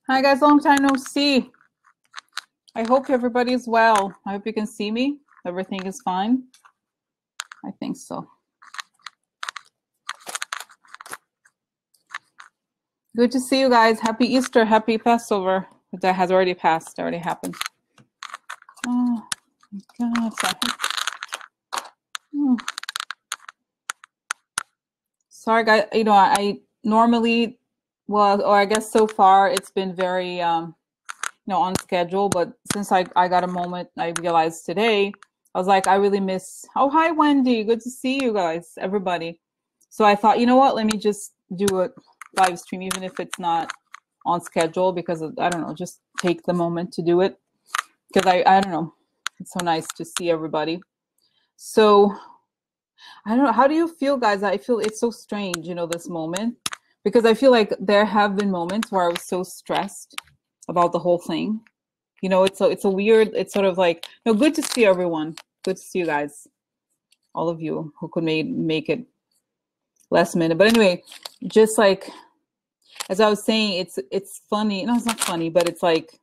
Hi guys, long time no see. I hope everybody's well. I hope you can see me. Everything is fine. I think so. Good to see you guys. Happy Easter, happy Passover. That has already passed, already happened. Oh my God, sorry guys, I normally, well, or I guess so far it's been very, on schedule, but since I got a moment, I realized today, I was like, I really miss, oh, hi, Wendy. Good to see you guys, everybody. So I thought, you know what, let me just do a live stream, even if it's not on schedule, because I don't know, just take the moment to do it. Because I don't know, it's so nice to see everybody. So I don't know, how do you feel, guys? I feel it's so strange, this moment, because I feel like there have been moments where I was so stressed about the whole thing. It's a weird, it's sort of like, no, good to see everyone. Good to see you guys, all of you who could make it last minute. But anyway, just like, as I was saying, it's funny. No, it's not funny, but it's like,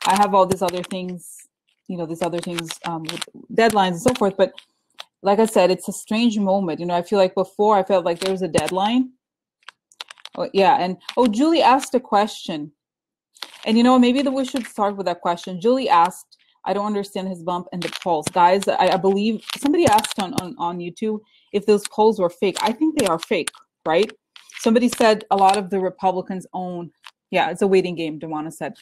I have all these other things, with deadlines and so forth. But like I said, it's a strange moment. I feel like before I felt like there was a deadline. Oh, yeah. And, Julie asked a question. And maybe we should start with that question. Julie asked, I don't understand his bump and the polls. Guys, I believe somebody asked on YouTube if those polls were fake. I think they are fake, right? Somebody said a lot of the Republicans own, yeah, it's a waiting game, Dewana said.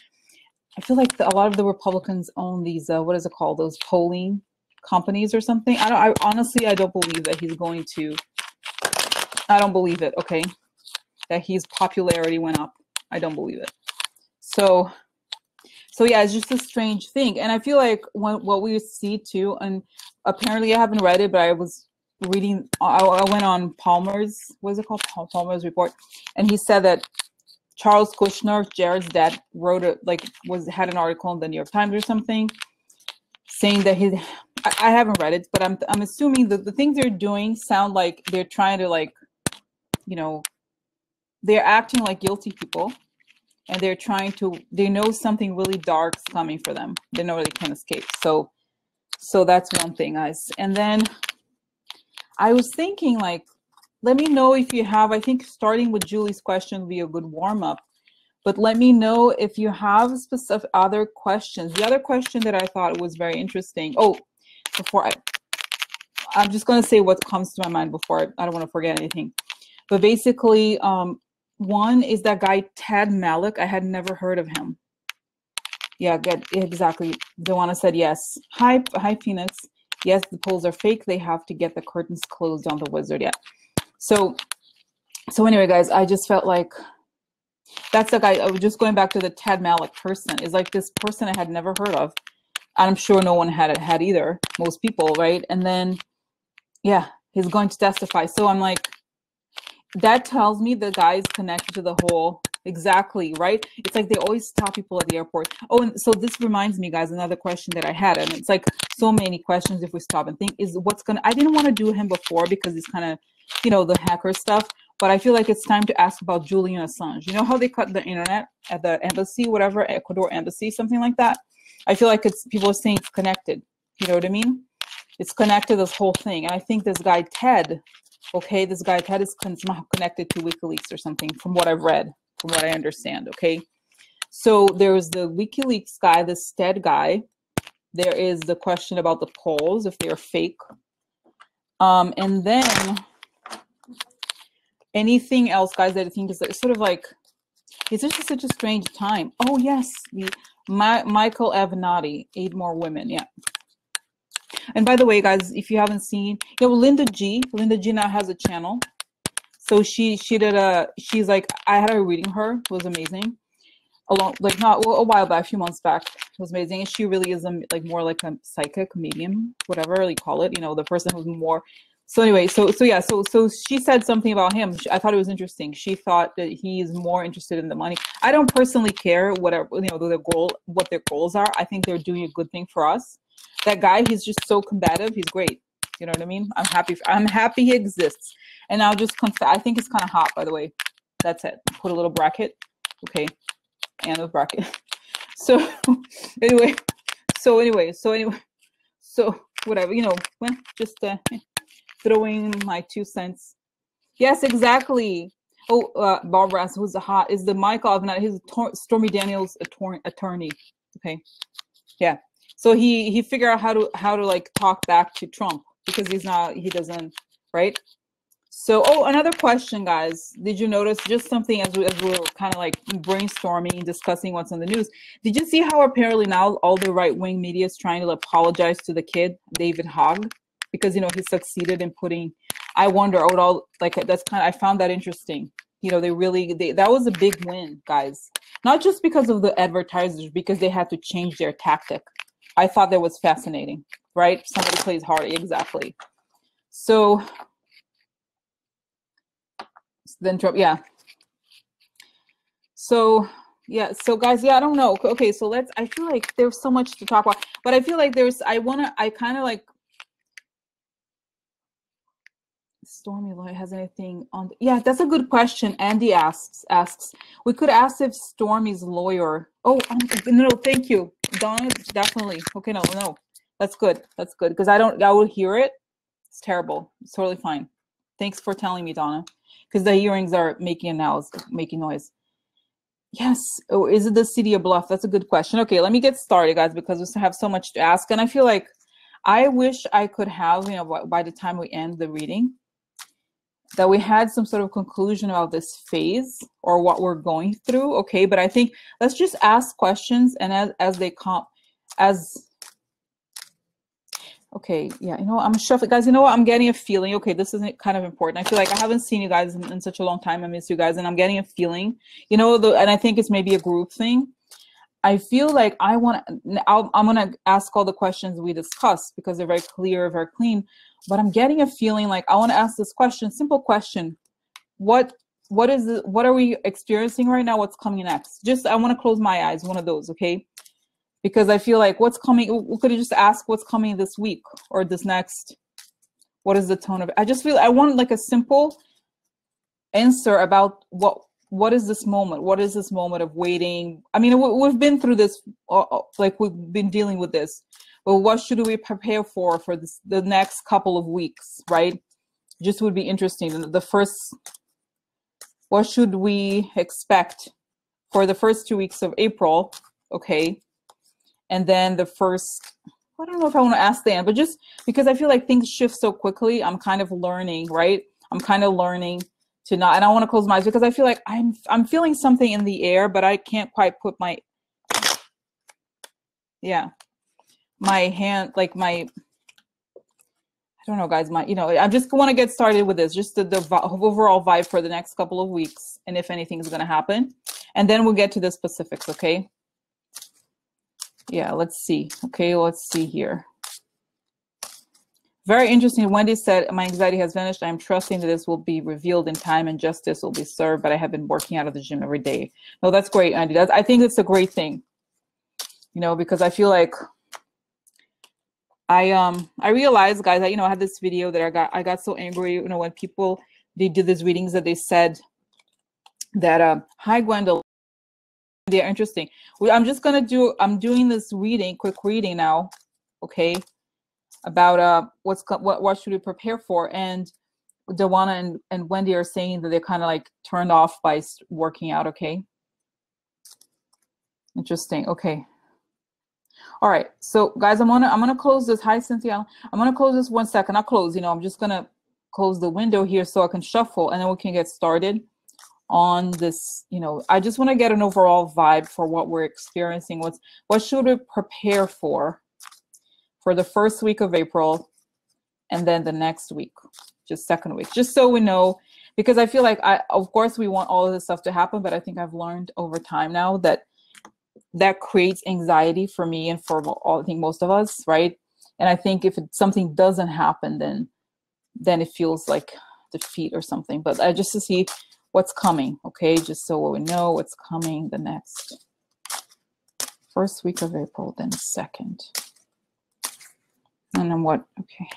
I feel like a lot of the Republicans own these, what is it called? Those polling companies or something. Honestly, I don't believe that he's going to, I don't believe it, okay? That his popularity went up. I don't believe it. So yeah, it's just a strange thing. And I feel like what we see too, and apparently I haven't read it, but I was reading, I went on Palmer's, what is it called? Palmer's report. And he said that Charles Kushner, Jared's dad, had an article in the New York Times or something saying that I haven't read it, but I'm assuming that the things they're doing sound like they're trying to they're acting like guilty people. And they know something really dark's coming for them. They know they can't escape. So that's one thing, guys. And then I was thinking, let me know if you have, I think starting with Julie's question would be a good warm-up. But let me know if you have specific other questions. The other question that I thought was very interesting. Oh, I'm just going to say what comes to my mind before I don't want to forget anything. But basically, one is that guy, Ted Malloch. I had never heard of him. Yeah, exactly. Dewana said yes. Hi, Phoenix. Yes, the polls are fake. They have to get the curtains closed on the wizard. Yeah. So anyway, guys, I just felt like that's the guy. I was just going back to the Ted Malloch person. Is like this person I had never heard of. I'm sure no one had either. Most people, right? And then, yeah, he's going to testify. So I'm like, that tells me the guy is connected to the whole, exactly, right? It's like they always stop people at the airport. Oh, and so this reminds me, guys, another question that I had, and it's like so many questions if we stop and think, is I didn't want to do him before because it's kind of, the hacker stuff, but I feel like it's time to ask about Julian Assange. You know how they cut the internet at the embassy, whatever, Ecuador embassy, something like that? I feel like people are saying it's connected. You know what I mean? It's connected, this whole thing. And I think this guy, Ted, okay, this guy Ted is somehow connected to WikiLeaks or something, from what I've read, from what I understand, okay? So there's the WikiLeaks guy, this Ted guy. There is the question about the polls, if they're fake. And then anything else, guys, that I think is sort of like, it's just such a strange time. Oh, yes, Michael Avenatti, 8 More Women, yeah. And by the way, guys, if you haven't seen, Linda G now has a channel. So she's like, I had her reading her, it was amazing. Not a while back, a few months back, it was amazing. And she really is more like a psychic medium, whatever you call it, the person who's more. So anyway, so she said something about him. I thought it was interesting. She thought that he's more interested in the money. I don't personally care whatever, what their goals are. I think they're doing a good thing for us. That guy, he's just so combative. He's great. You know what I mean? I'm happy he exists. And I'll just confess, I think it's kind of hot, by the way. That's it. Put a little bracket. Okay. end of bracket. So anyway, so whatever, you know, well, just throwing my 2 cents. Yes, exactly. Oh, Barbara asks, who's the hot? Is the Michael Avenatti, his Stormy Daniels attorney. Okay, yeah. So he figured out how to like talk back to Trump because he doesn't, right? So, oh, another question, guys. Did you notice just something as we were kind of like brainstorming, discussing what's on the news? Did you see how apparently now all the right-wing media is trying to apologize to the kid, David Hogg, because, you know, he succeeded in putting, I wonder, all like, that's kind of, I found that interesting. You know, that was a big win, guys. Not just because of the advertisers, because they had to change their tactic. I thought that was fascinating, right? Somebody plays hard, exactly. So then Trump, yeah. So yeah, so guys, yeah, I don't know. Okay, so I feel like there's so much to talk about, but I feel like I kind of like, Stormy Lloyd has anything on, yeah, that's a good question. Andy asks, we could ask if Stormy's lawyer, oh, no, thank you, Donna, definitely. Okay, no, that's good, because I will hear it. It's terrible. It's totally fine. Thanks for telling me, Donna, because the hearings are making noise. Yes. Oh, is it the city of Bluff? That's a good question. Okay, let me get started, guys, because we still have so much to ask. And I feel like I wish I could have, you know, by the time we end the reading, that we had some sort of conclusion about this phase or what we're going through. Okay, but I think let's just ask questions, and as they come, okay, yeah, you know, I'm shuffling, guys. You know what? I'm getting a feeling. Okay, this is kind of important. I feel like I haven't seen you guys in such a long time. I miss you guys, and I'm getting a feeling. You know, and I think it's maybe a group thing. I feel like I'm gonna ask all the questions we discussed because they're very clear, very clean. But I'm getting a feeling like I want to ask this question, simple question: what are we experiencing right now? What's coming next? Just I want to close my eyes. One of those, okay? Because I feel like what's coming, we could just ask what's coming this week or this next. What is the tone of it? I just feel I want like a simple answer about what is this moment? What is this moment of waiting? I mean, we've been through this, like we've been dealing with this, but what should we prepare for the next couple of weeks, right? Just would be interesting. What should we expect for the first 2 weeks of April? Okay. And then I don't know if I want to ask the end, but just because I feel like things shift so quickly, I'm kind of learning, right? I'm kind of learning to not, and I want to close my eyes because I feel like I'm feeling something in the air, but I can't quite put my hand, like I don't know, guys, I just want to get started with this, just the overall vibe for the next couple of weeks, and if anything is going to happen, and then we'll get to the specifics, okay? Yeah, let's see. Okay, let's see here. Very interesting. Wendy said, my anxiety has vanished. I am trusting that this will be revealed in time and justice will be served, but I have been working out of the gym every day. No, that's great, Andy. I think it's a great thing, you know, because I feel like I realized, guys, that, you know, I had this video that I got so angry, you know, when they did these readings that they said that, hi, Gwendolyn. They're interesting. I'm doing this quick reading now, okay, about what should we prepare for, and Dawana and Wendy are saying that they're kind of like turned off by working out, okay? Interesting, okay. All right, so guys, I'm gonna close this. Hi, Cynthia. I'm gonna close this 1 second. I'll close, you know, I'm just gonna close the window here so I can shuffle, and then we can get started on this. You know, I just want to get an overall vibe for what we're experiencing. What should we prepare for the first week of April, and then the next week, just second week, just so we know, because I feel like of course we want all of this stuff to happen, but I think I've learned over time now that creates anxiety for me and for I think most of us, right? And I think if something doesn't happen, then it feels like defeat or something. But just to see what's coming, okay? Just so we know what's coming the next first week of April, then second. And then what? Okay.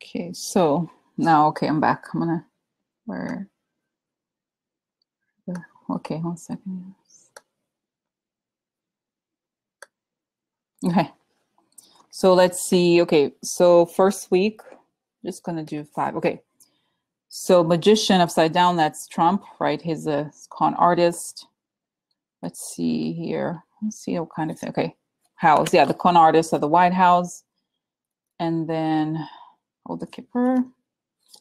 Okay, so now, okay, I'm back. I'm gonna, where, okay, 1 second. Okay, so let's see. Okay, so first week, just gonna do 5. Okay, so magician upside down, that's Trump, right? He's a con artist. Let's see here. Let's see what kind of thing. Okay, house. Yeah, the con artist of the White House. And then, oh, the Kipper.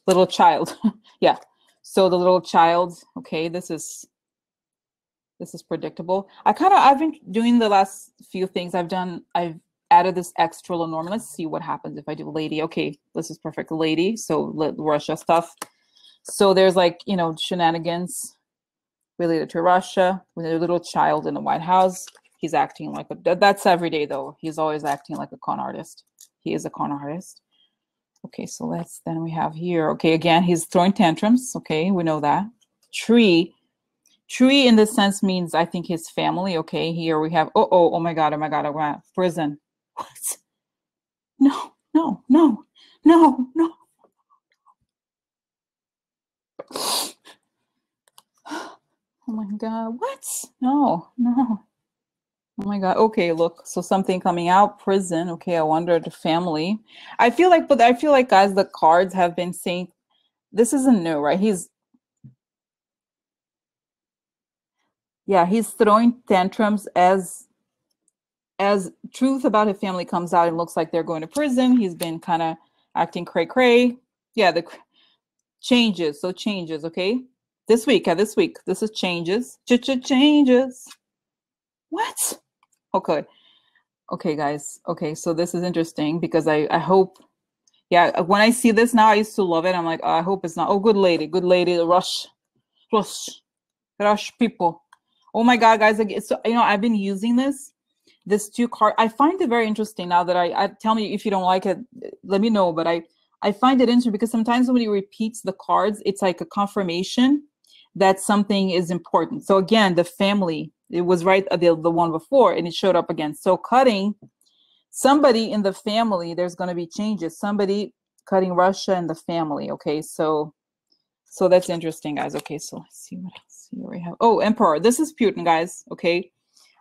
Little child. Yeah. So the little child. Okay, this is predictable. I've been doing the last few things I've added this extra Lenormand. Let's see what happens if I do lady. Okay, this is perfect. Lady. So Russia stuff. So there's like, you know, shenanigans related to Russia with a little child in the White House. He's acting like that's every day though. He's always acting like a con artist. He is a con artist. Okay, so then we have here. Okay, again, he's throwing tantrums. Okay, we know that. Tree in this sense means, I think, his family. Okay, here we have, oh my God, prison. What? No. Oh my God, what? No. Oh my God. Okay, look. So something coming out, prison. Okay, I wonder the family. I feel like, guys, the cards have been saying this isn't new, right? He's throwing tantrums as truth about his family comes out and looks like they're going to prison. He's been kind of acting cray. Yeah, the changes. So changes, okay? This week. This is changes. Changes. What? Okay, guys. Okay, so this is interesting because I hope, yeah, when I see this now, I used to love it. I'm like, oh, I hope it's not. Oh, good lady, rush people. Oh my God, guys. So, you know, I've been using this 2 card. I find it very interesting now that I tell me if you don't like it, let me know. But I find it interesting because sometimes when he repeats the cards, it's like a confirmation that something is important. So again, the family, it was right, the one before, and it showed up again. So cutting somebody in the family, there's going to be changes. Somebody cutting Russia and the family. Okay, so that's interesting, guys. Okay, so let's see what else here we have. Oh, Emperor. This is Putin, guys. Okay,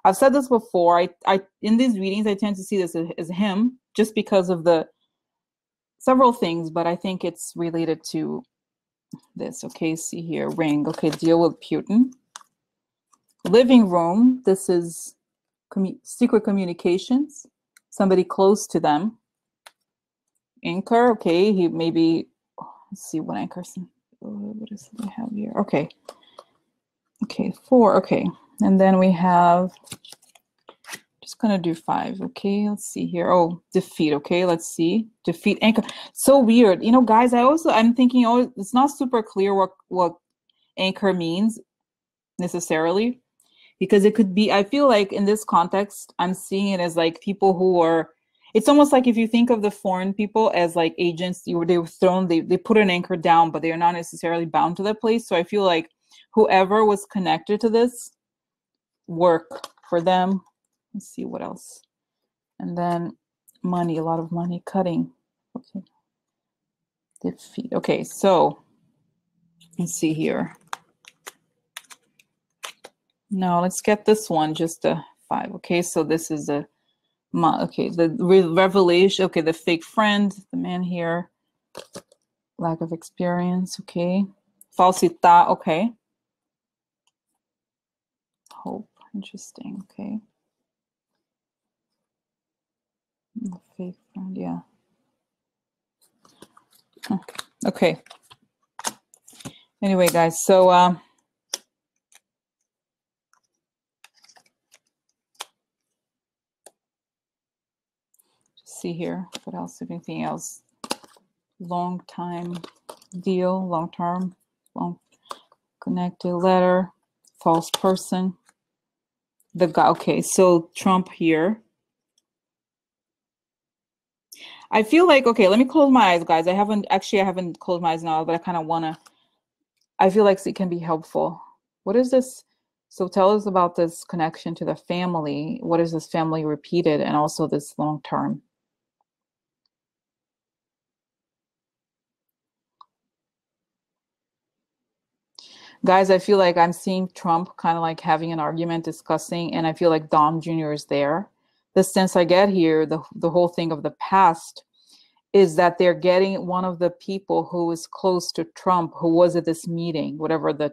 I've said this before. I in these readings, I tend to see this as him just because of the several things, but I think it's related to this. Okay, see here, ring. Okay, deal with Putin. Living room. This is secret communications. Somebody close to them. Anchor. Okay, he maybe. Let's see what anchor. What does we have here? Okay. Okay, 4. Okay, and then we have. Just gonna do 5. Okay, let's see here. Oh, defeat. Okay, let's see. Defeat anchor. So weird. You know, guys, I'm thinking, oh, it's not super clear what anchor means necessarily, because it could be, I feel like in this context, I'm seeing it as like people who are, it's almost like if you think of the foreign people as like agents, they were thrown, they put an anchor down, but they're not necessarily bound to that place. So I feel like whoever was connected to this work for them. Let's see what else. And then money, a lot of money, cutting. Okay. Defeat. Okay, so let's see here. No, let's get this one, just a 5. Okay, so this is the revelation. Okay, the fake friend, the man here. Lack of experience. Okay. Falsità. Okay. Hope. Interesting. Okay. Fake friend. Yeah. Okay. Anyway, guys, so see here. What else? Anything else? Long time deal. Long term. Long connected letter. False person. The guy. Okay, so Trump here. I feel like, okay, let me close my eyes, guys. I haven't closed my eyes now, but I kind of want to, I feel like it can be helpful. What is this? So tell us about this connection to the family. What is this family repeated, and also this long term? Guys, I feel like I'm seeing Trump kind of like having an argument, discussing, and I feel like Dom Jr. is there. The sense I get here, the whole thing of the past, is that they're getting one of the people who is close to Trump, who was at this meeting, whatever the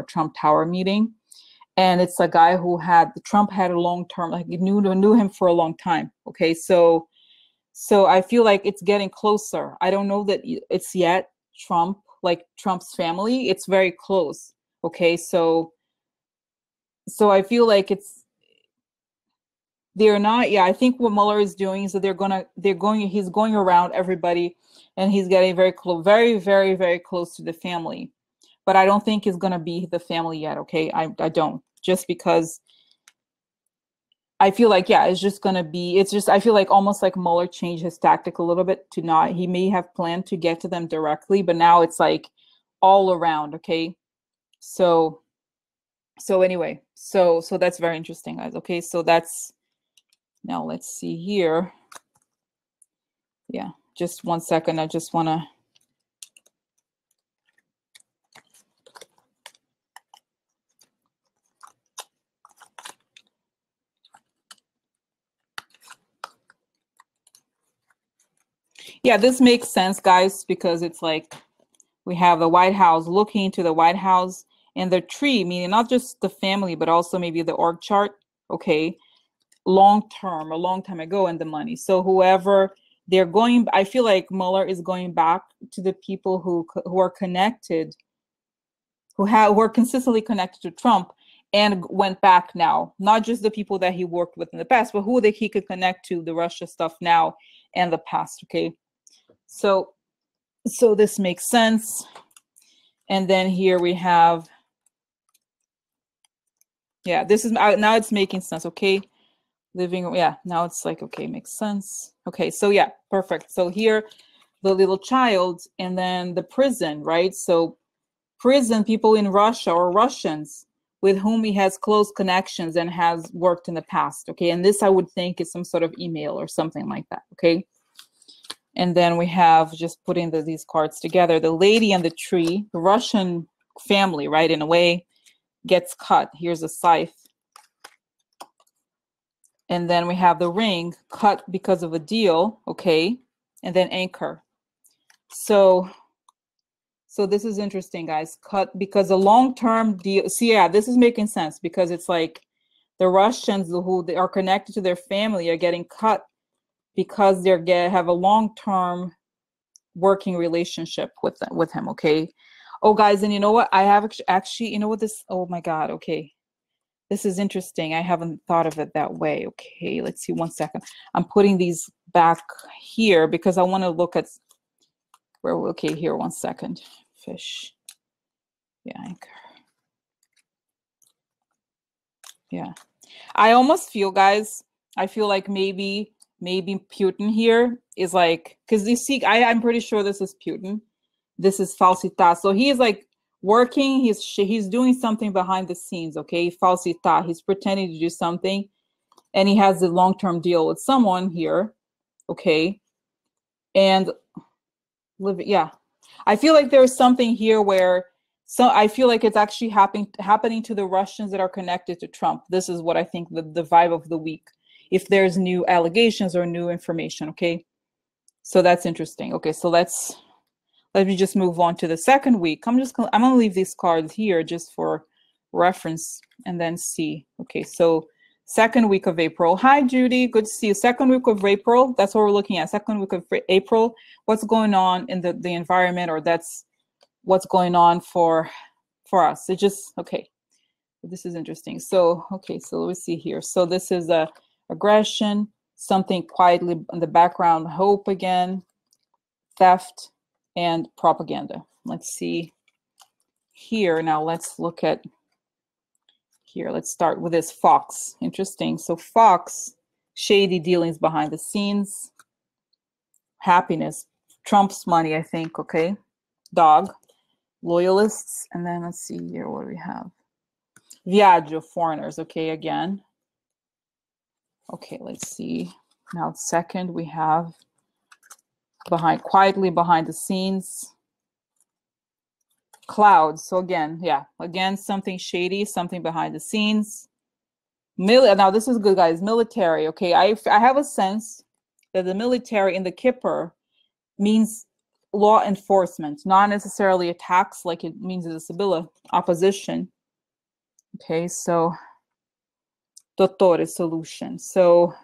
Trump Tower meeting. And it's a guy who Trump had a long term, like knew him for a long time. Okay, so I feel like it's getting closer. I don't know that it's yet Trump, like Trump's family. It's very close. Okay, so I feel like they're not. Yeah, I think what Mueller is doing is that he's going around everybody, and he's getting very close, very, very, very close to the family. But I don't think it's gonna be the family yet. Okay, I don't, just because I feel like, yeah, it's just gonna be, I feel like almost like Mueller changed his tactic a little bit to not, he may have planned to get to them directly, but now it's like all around. Okay, so anyway, so that's very interesting, guys. Okay, so that's, now let's see here. Yeah, just 1 second. I just want to, yeah, this makes sense, guys, because it's like we have the White House looking into the White House and the tree, meaning not just the family, but also maybe the org chart. Okay, long term, a long time ago, and the money. So whoever they're going, I feel like Mueller is going back to the people who are connected, who are consistently connected to Trump, and went back now, not just the people that he worked with in the past, but who he could connect to the Russia stuff now and the past. Okay, so this makes sense. And then here we have, yeah, this is now it's making sense. Okay, living, yeah, now it's like, okay, makes sense. Okay, so yeah, perfect. So here the little child, and then the prison, right? So prison, people in Russia or Russians with whom he has close connections and has worked in the past. Okay, and this I would think is some sort of email or something like that. Okay, and then we have, just putting these cards together, the lady and the tree, the Russian family, right, in a way, gets cut. Here's a scythe. And then we have the ring, cut because of a deal. Okay, and then anchor. So this is interesting, guys. Cut because a long-term deal. See, yeah, this is making sense, because it's like the Russians who they are connected to their family are getting cut because have a long-term working relationship with him. Okay. Oh, guys, and you know what? I have actually, you know what this? Oh my God. Okay, this is interesting. I haven't thought of it that way. Okay, let's see. 1 second. I'm putting these back here because I want to look at where. Okay, here. 1 second. Fish. Yeah, anchor. Yeah, I almost feel, guys, I feel like maybe Putin here is like, because you see, I'm pretty sure this is Putin. This is falsità. So he is like working, he's doing something behind the scenes. Okay, falsità. He's pretending to do something, and he has a long-term deal with someone here. Okay, and yeah, I feel like there's something here where, so I feel like it's actually happening to the Russians that are connected to Trump. This is what I think the vibe of the week, if there's new allegations or new information. Okay, so that's interesting. Okay, so let me just move on to the second week. I'm gonna leave these cards here just for reference, and then see. Okay, so second week of April. Hi, Judy. Good to see you. Second week of April. That's what we're looking at. Second week of April. What's going on in the environment, or that's what's going on for us. It just, okay. This is interesting. So, okay, so let's see here. So this is a aggression, something quietly in the background, hope again, theft, and propaganda. Let's see here. Now let's look at here. Let's start with this fox. Interesting. So fox, shady dealings behind the scenes, happiness, Trump's money, I think. Okay, dog, loyalists, and then let's see here what do we have. Viaggio, foreigners. Okay, again. Okay, let's see. Now second we have quietly behind the scenes. Clouds. So again, yeah, again, something shady, something behind the scenes. Now this is good, guys. Military. Okay, I have a sense that the military in the Kippur means law enforcement, not necessarily attacks like it means in the Sibylla, opposition. Okay, so dottore, solution. So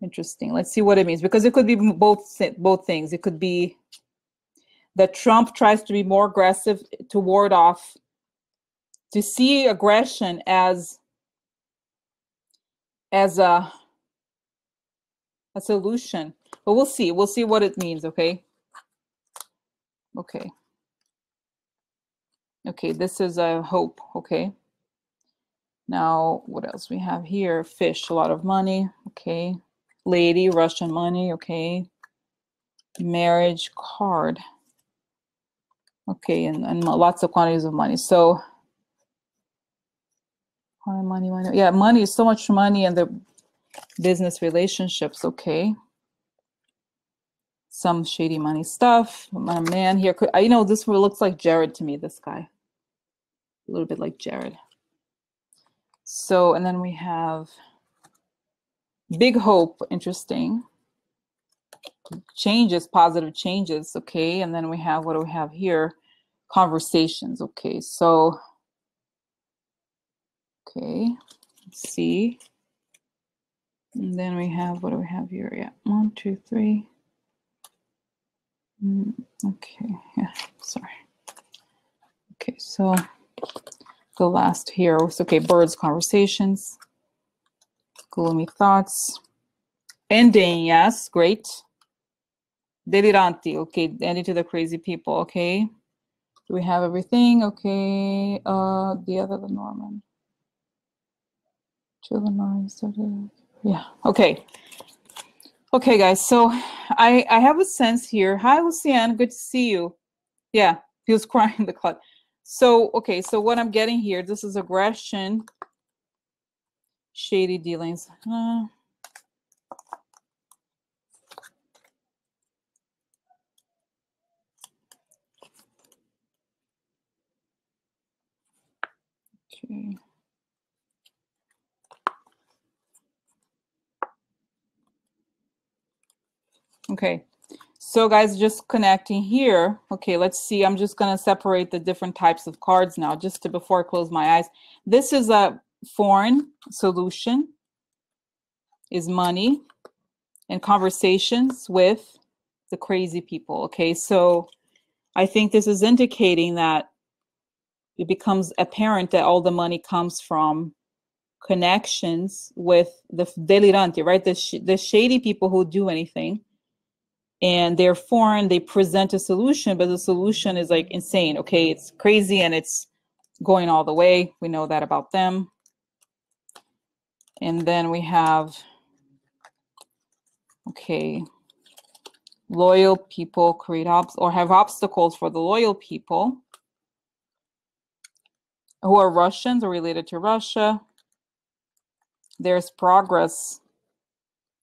interesting. Let's see what it means, because it could be both things. It could be that Trump tries to be more aggressive to ward off, to see aggression as a solution. But we'll see. We'll see what it means, okay? Okay. Okay, this is a hope, okay? Now, what else we have here? Fish, a lot of money, okay. Lady, Russian money, okay. Marriage card. Okay, and lots of quantities of money. So, money. Yeah, money, so much money in the business relationships, okay. Some shady money stuff. My man here, you know, this looks like Jared to me, this guy. A little bit like Jared. So, and then we have big hope, interesting. Changes, positive changes, okay. And then we have, what do we have here? Conversations, okay. So, okay, let's see. And then we have, what do we have here? Yeah, 1, 2, 3. Okay, yeah, sorry. Okay, so the last here was, okay, birds, conversations, gloomy thoughts, ending, yes, great. Deliranti, okay, ending to the crazy people, okay. Do we have everything? Okay, the other, the Norman. Yeah, okay. Okay, guys, so I have a sense here. Hi, Lucianne, good to see you. Yeah, he was crying in the cloud. So, okay, so what I'm getting here, this is aggression, shady dealings. Okay. Okay, so guys, just connecting here. Okay, let's see. I'm just going to separate the different types of cards now, just to, before I close my eyes. This is a foreign solution, is money and conversations with the crazy people. Okay, so I think this is indicating that it becomes apparent that all the money comes from connections with the deliranti, right? The shady people who do anything. And they're foreign, they present a solution, but the solution is like insane. Okay, it's crazy and it's going all the way. We know that about them. And then we have, okay, loyal people create or have obstacles for the loyal people who are Russians or related to Russia. There's progress,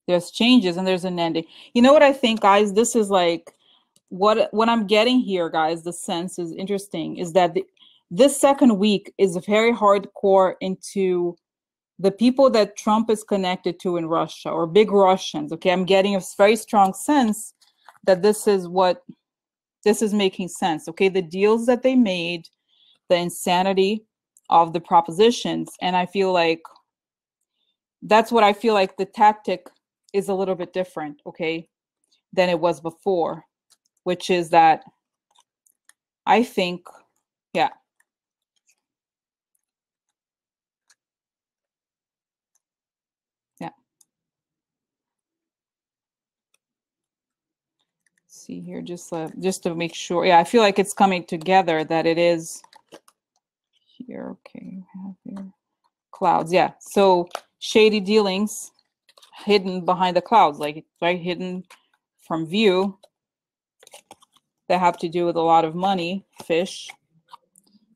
there's changes, and there's an ending. You know what I think, guys? This is like what I'm getting here, guys. The sense is interesting, is that this second week is very hardcore into the people that Trump is connected to in Russia, or big Russians. Okay, I'm getting a very strong sense that this is making sense. Okay, the deals that they made, the insanity of the propositions, and I feel like that's what I feel like the tactic is a little bit different, okay, than it was before, which is that I think, yeah. Yeah. See here, just to make sure. Yeah, I feel like it's coming together, that it is here. Okay, we have here clouds. Yeah, so shady dealings hidden behind the clouds, like right, hidden from view, that have to do with a lot of money, fish.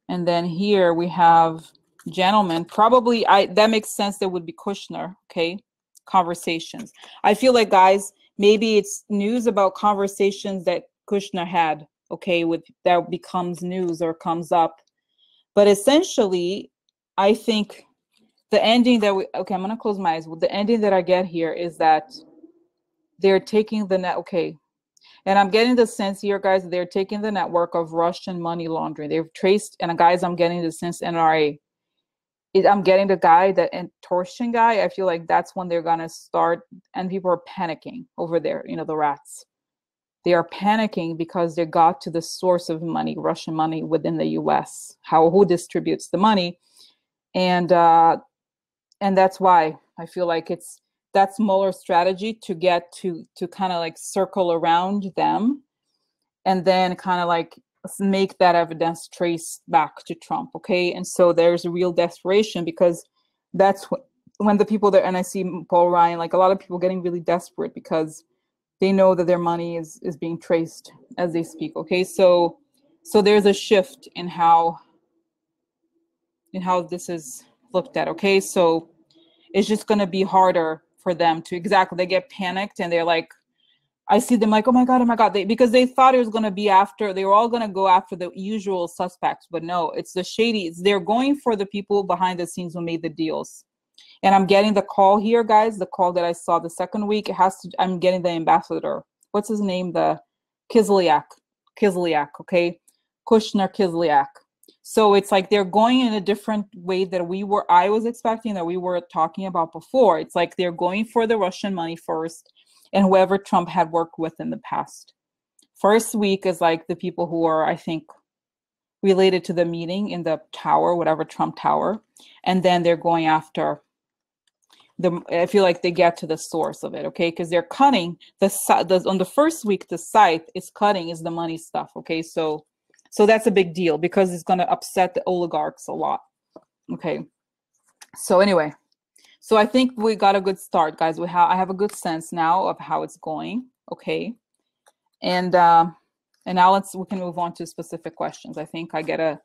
And then here we have gentlemen. Probably that makes sense. That would be Kushner. Okay, conversations. I feel like, guys, maybe it's news about conversations that Kushner had. okay, with that becomes news or comes up. But essentially, I think the ending that okay, I'm going to close my eyes. The ending that I get here is that they're taking the net, okay. And I'm getting the sense here, guys, they're taking the network of Russian money laundering. They've traced, and guys, I'm getting the sense NRA. I'm getting the guy, the torsion guy. I feel like that's when they're going to start, and people are panicking over there, you know, the rats. They are panicking because they got to the source of money, Russian money within the US, who distributes the money. And that's why I feel like that's Mueller's strategy to get to kind of like circle around them and then kind of like make that evidence trace back to Trump. Okay. And so there's a real desperation because that's when the people there, and I see Paul Ryan, like a lot of people getting really desperate because they know that their money is being traced as they speak. Okay. So there's a shift in how this is looked at. Okay. So it's just going to be harder for them to they get panicked and they're like, I see them like, oh my God, because they thought it was going to be they were all going to go after the usual suspects, but no, it's the shady. They're going for the people behind the scenes who made the deals. And I'm getting the call here, guys, the call that I saw the second week, I'm getting the ambassador. What's his name? The Kislyak, okay? Kushner Kislyak. So it's like they're going in a different way that I was expecting, that we were talking about before. It's like they're going for the Russian money first and whoever Trump had worked with in the past. First week is like the people who are, I think, related to the meeting in the tower, whatever Trump Tower. And then they're going after I feel like they get to the source of it, okay? Because they're cutting on the first week, the site is cutting is the money stuff, okay? So that's a big deal because it's going to upset the oligarchs a lot, okay? So anyway, so I think we got a good start, guys. I have a good sense now of how it's going, okay? And now we can move on to specific questions. I think I get a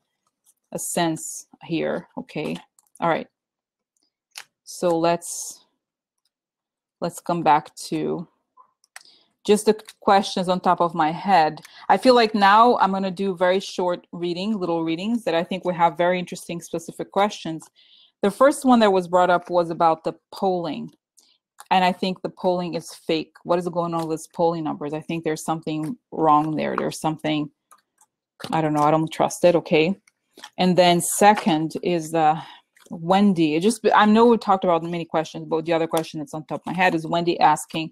sense here, okay? All right. So let's come back to just the questions on top of my head. I feel like now I'm going to do very short little readings that I think will have very interesting specific questions. The first one that was brought up was about the polling. And I think the polling is fake. What is going on with this polling numbers? I think there's something wrong there. There's something, I don't know. I don't trust it. Okay. And then second is Wendy. I know we talked about many questions, but the other question that's on top of my head is Wendy asking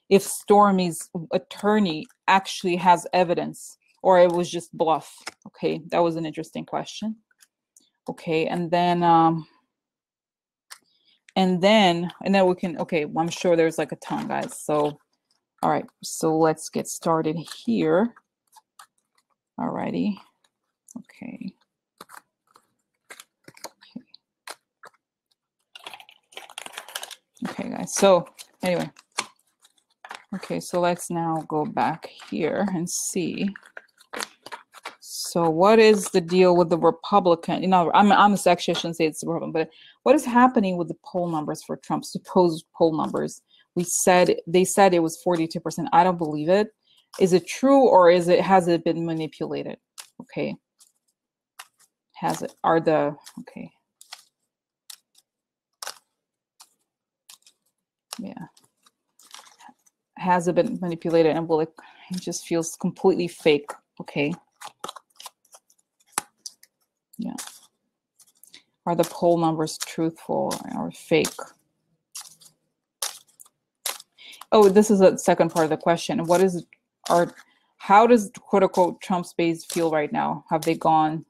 if Stormy's attorney actually has evidence or it was just bluff. Okay, that was an interesting question. Okay, and then we can, okay, I'm sure there's like a ton, guys. So, all right, so let's get started here. All righty. Okay. Okay, guys. So anyway. Okay, so let's now go back here and see. So what is the deal with the Republican? You know, actually I shouldn't say it's the Republican, but what is happening with the poll numbers for Trump, supposed poll numbers? They said it was 42%. I don't believe it. Is it true or has it been manipulated? Okay. Okay. Yeah. Has it been manipulated and it just feels completely fake? Okay. Yeah. Are the poll numbers truthful or fake? Oh, this is the second part of the question. How does quote unquote Trump's base feel right now? Have they gone?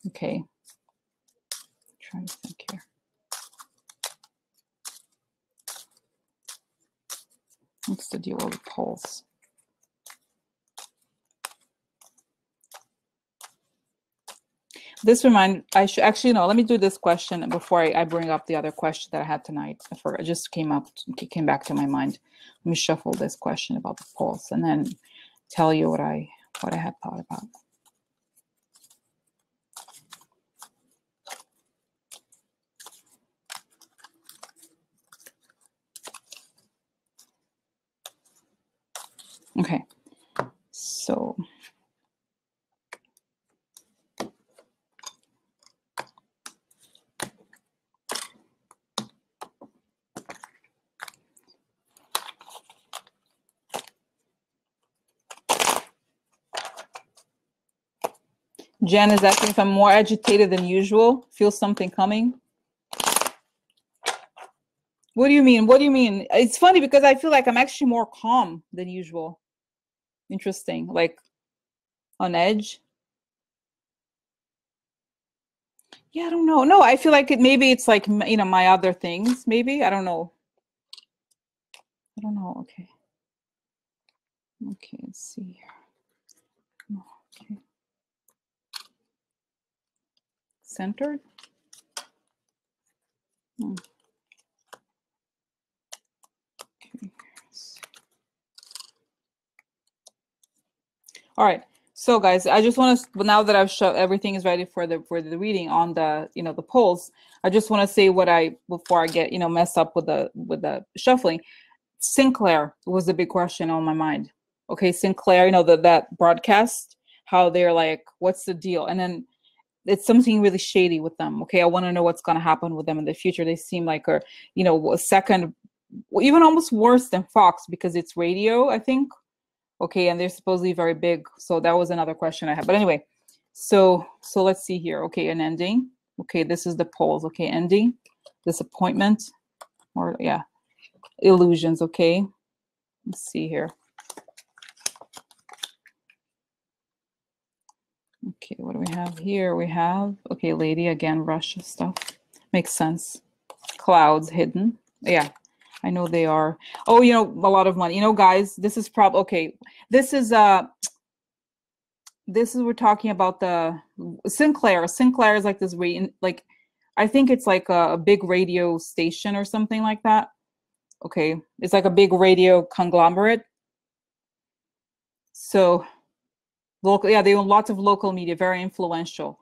Okay. I'm trying to think here. What's the deal with the polls? I should actually let me do this question before I bring up the other question that I had tonight. It just came back to my mind. Let me shuffle this question about the polls and then tell you what I had thought about. Okay, so Jen is asking if I'm more agitated than usual. Feel something coming. What do you mean? What do you mean? It's funny because I feel like I'm actually more calm than usual. Interesting. Like on edge. Yeah, I don't know. No, I feel like maybe it's like, you know, my other things. Maybe. I don't know. I don't know. Okay. Okay, let's see here. Okay. Centered. Hmm. Okay. All right. So guys, I just want to, now that I've shown everything is ready for the reading on the, you know, the polls, I just want to say what before I get, you know, mess up with the shuffling. Sinclair was the big question on my mind. Okay, Sinclair, you know, that broadcast, how they're like, what's the deal? And then it's something really shady with them. Okay, I want to know what's going to happen with them in the future. They seem like a, you know, a second, even almost worse than Fox because it's radio, I think. Okay, and they're supposedly very big. So that was another question I had. But anyway, so let's see here. Okay, an ending. Okay, this is the polls. Okay, ending, disappointment, or yeah, illusions. Okay, let's see here. Okay, what do we have here? We have, okay, lady, again, Russia stuff. Makes sense. Clouds hidden. Yeah, I know they are. Oh, you know, a lot of money. You know, guys, this is okay. This is we're talking about the Sinclair. Sinclair is like this like, I think it's like a big radio station or something like that. Okay, it's like a big radio conglomerate. So local, yeah, they own lots of local media, very influential.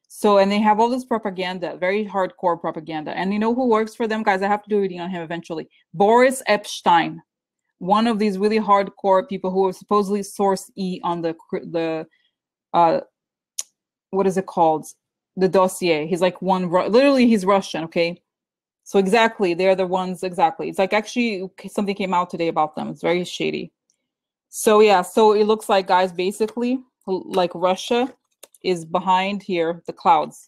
So, and they have all this propaganda, very hardcore propaganda. And you know who works for them, guys? I have to do a reading on him eventually. Boris Epstein, one of these really hardcore people who are supposedly source E on the what is it called? The dossier. He's like literally he's Russian, okay? So exactly, they're the ones, exactly. It's like actually something came out today about them. It's very shady. So yeah, so it looks like, guys, basically like Russia is behind here, the clouds,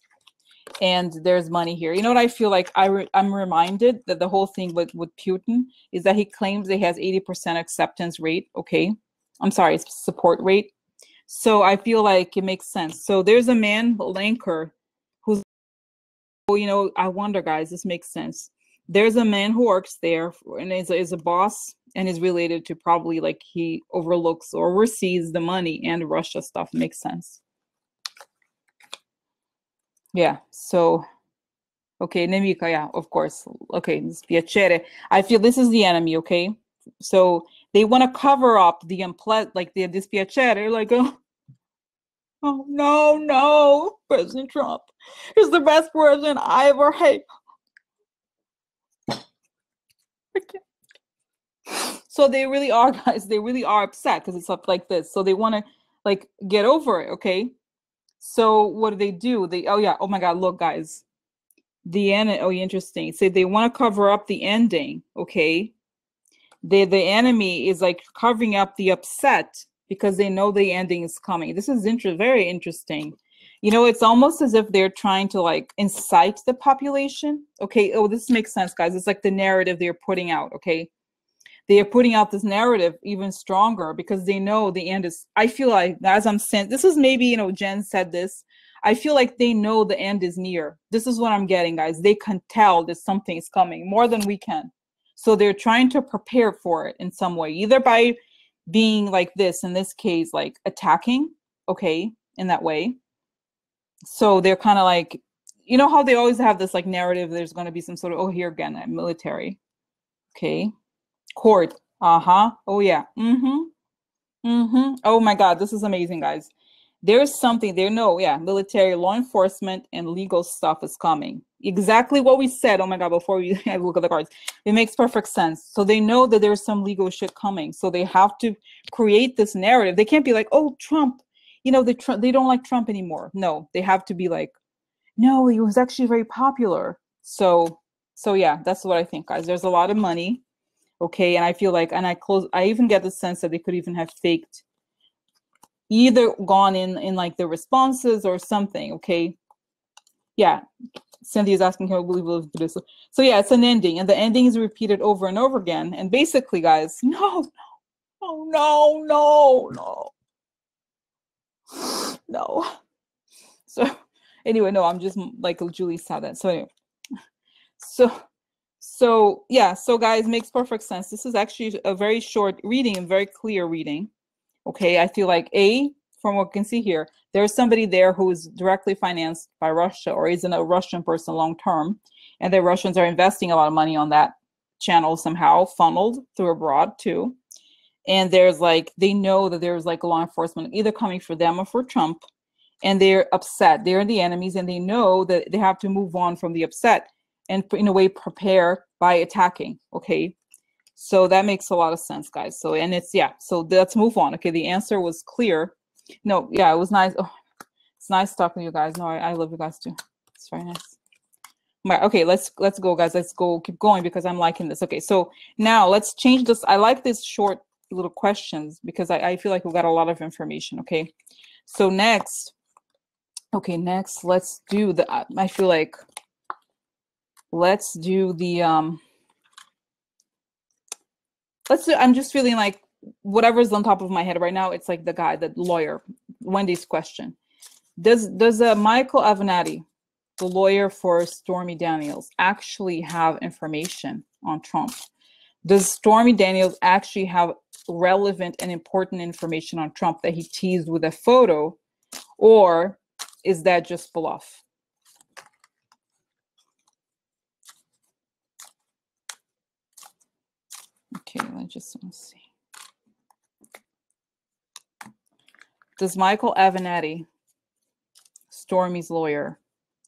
and there's money here. You know what I feel like? I'm reminded that the whole thing with Putin is that he claims he has 80% acceptance rate. Okay, I'm sorry, support rate. So I feel like it makes sense. So there's a man, Lanker, who's, you know, I wonder, guys, this makes sense. There's a man who works there and is a boss and is related to, probably like he overlooks or oversees the money and Russia stuff. Makes sense. Yeah. So, okay, Nemica, yeah, of course. Okay, piacere. I feel this is the enemy, okay? So they want to cover up the like the dispiacere, like, oh no, President Trump is the best president I ever had. So they really are, guys. They really are upset because it's up like this. So they want to like get over it, okay? So what do? They, oh yeah, oh my God, look, guys, the end. Oh, interesting. Say they want to cover up the ending, okay? The enemy is like covering up the upset because they know the ending is coming. This is very interesting. You know, it's almost as if they're trying to like incite the population. Okay, oh, this makes sense, guys. It's like the narrative they're putting out, okay? They are putting out this narrative even stronger because they know the end is, I feel like, as I'm saying, this is maybe, you know, Jen said this. I feel like they know the end is near. This is what I'm getting, guys. They can tell that something is coming more than we can. So they're trying to prepare for it in some way, either by being like this, in this case, like attacking, okay, in that way. So they're kind of like, you know how they always have this like narrative, there's going to be some sort of, oh, here again, military, okay, court, uh-huh, oh yeah, oh my God, this is amazing, guys. There's something there. No, yeah, military, law enforcement, and legal stuff is coming. Exactly what we said. Oh my God, before we look at the cards, it makes perfect sense. So they know that there's some legal shit coming. So they have to create this narrative. They can't be like, oh, Trump, you know, they don't like Trump anymore. No, they have to be like, no, he was actually very popular. So yeah, that's what I think, guys. There's a lot of money. Okay, and I feel like, and I even get the sense that they could even have faked either gone in like the responses or something. Okay. Yeah. Cynthia's asking how we will do this. So yeah, it's an ending, and the ending is repeated over and over again. And basically, guys, no, no. So anyway, no, I'm just like Julie said that. So anyway, so yeah, so guys, makes perfect sense. This is actually a very short reading and very clear reading. Okay, I feel like from what we can see here, there's somebody there who is directly financed by Russia or isn't a Russian person long term, and the Russians are investing a lot of money on that channel somehow, funneled through abroad too. And there's like, they know that there's like law enforcement either coming for them or for Trump, and they're upset. They're the enemies, and they know that they have to move on from the upset and in a way prepare by attacking. Okay. So that makes a lot of sense, guys. So, and it's, yeah, so let's move on. Okay, the answer was clear. No, yeah, it was nice. Oh, it's nice talking to you guys. No, I love you guys too. It's very nice. Okay, let's go, guys. Let's go, keep going, because I'm liking this. Okay, so now let's change this. I like this short little questions because I feel like we got a lot of information. Okay, so next, let's do the, I feel like, let's do the, I'm just feeling like whatever's on top of my head right now, it's like the guy, the lawyer, Wendy's question. Does Michael Avenatti, the lawyer for Stormy Daniels, actually have information on Trump? Does Stormy Daniels actually have relevant and important information on Trump that he teased with a photo, or is that just bluff? Okay, let's see. Does Michael Avenatti, Stormy's lawyer,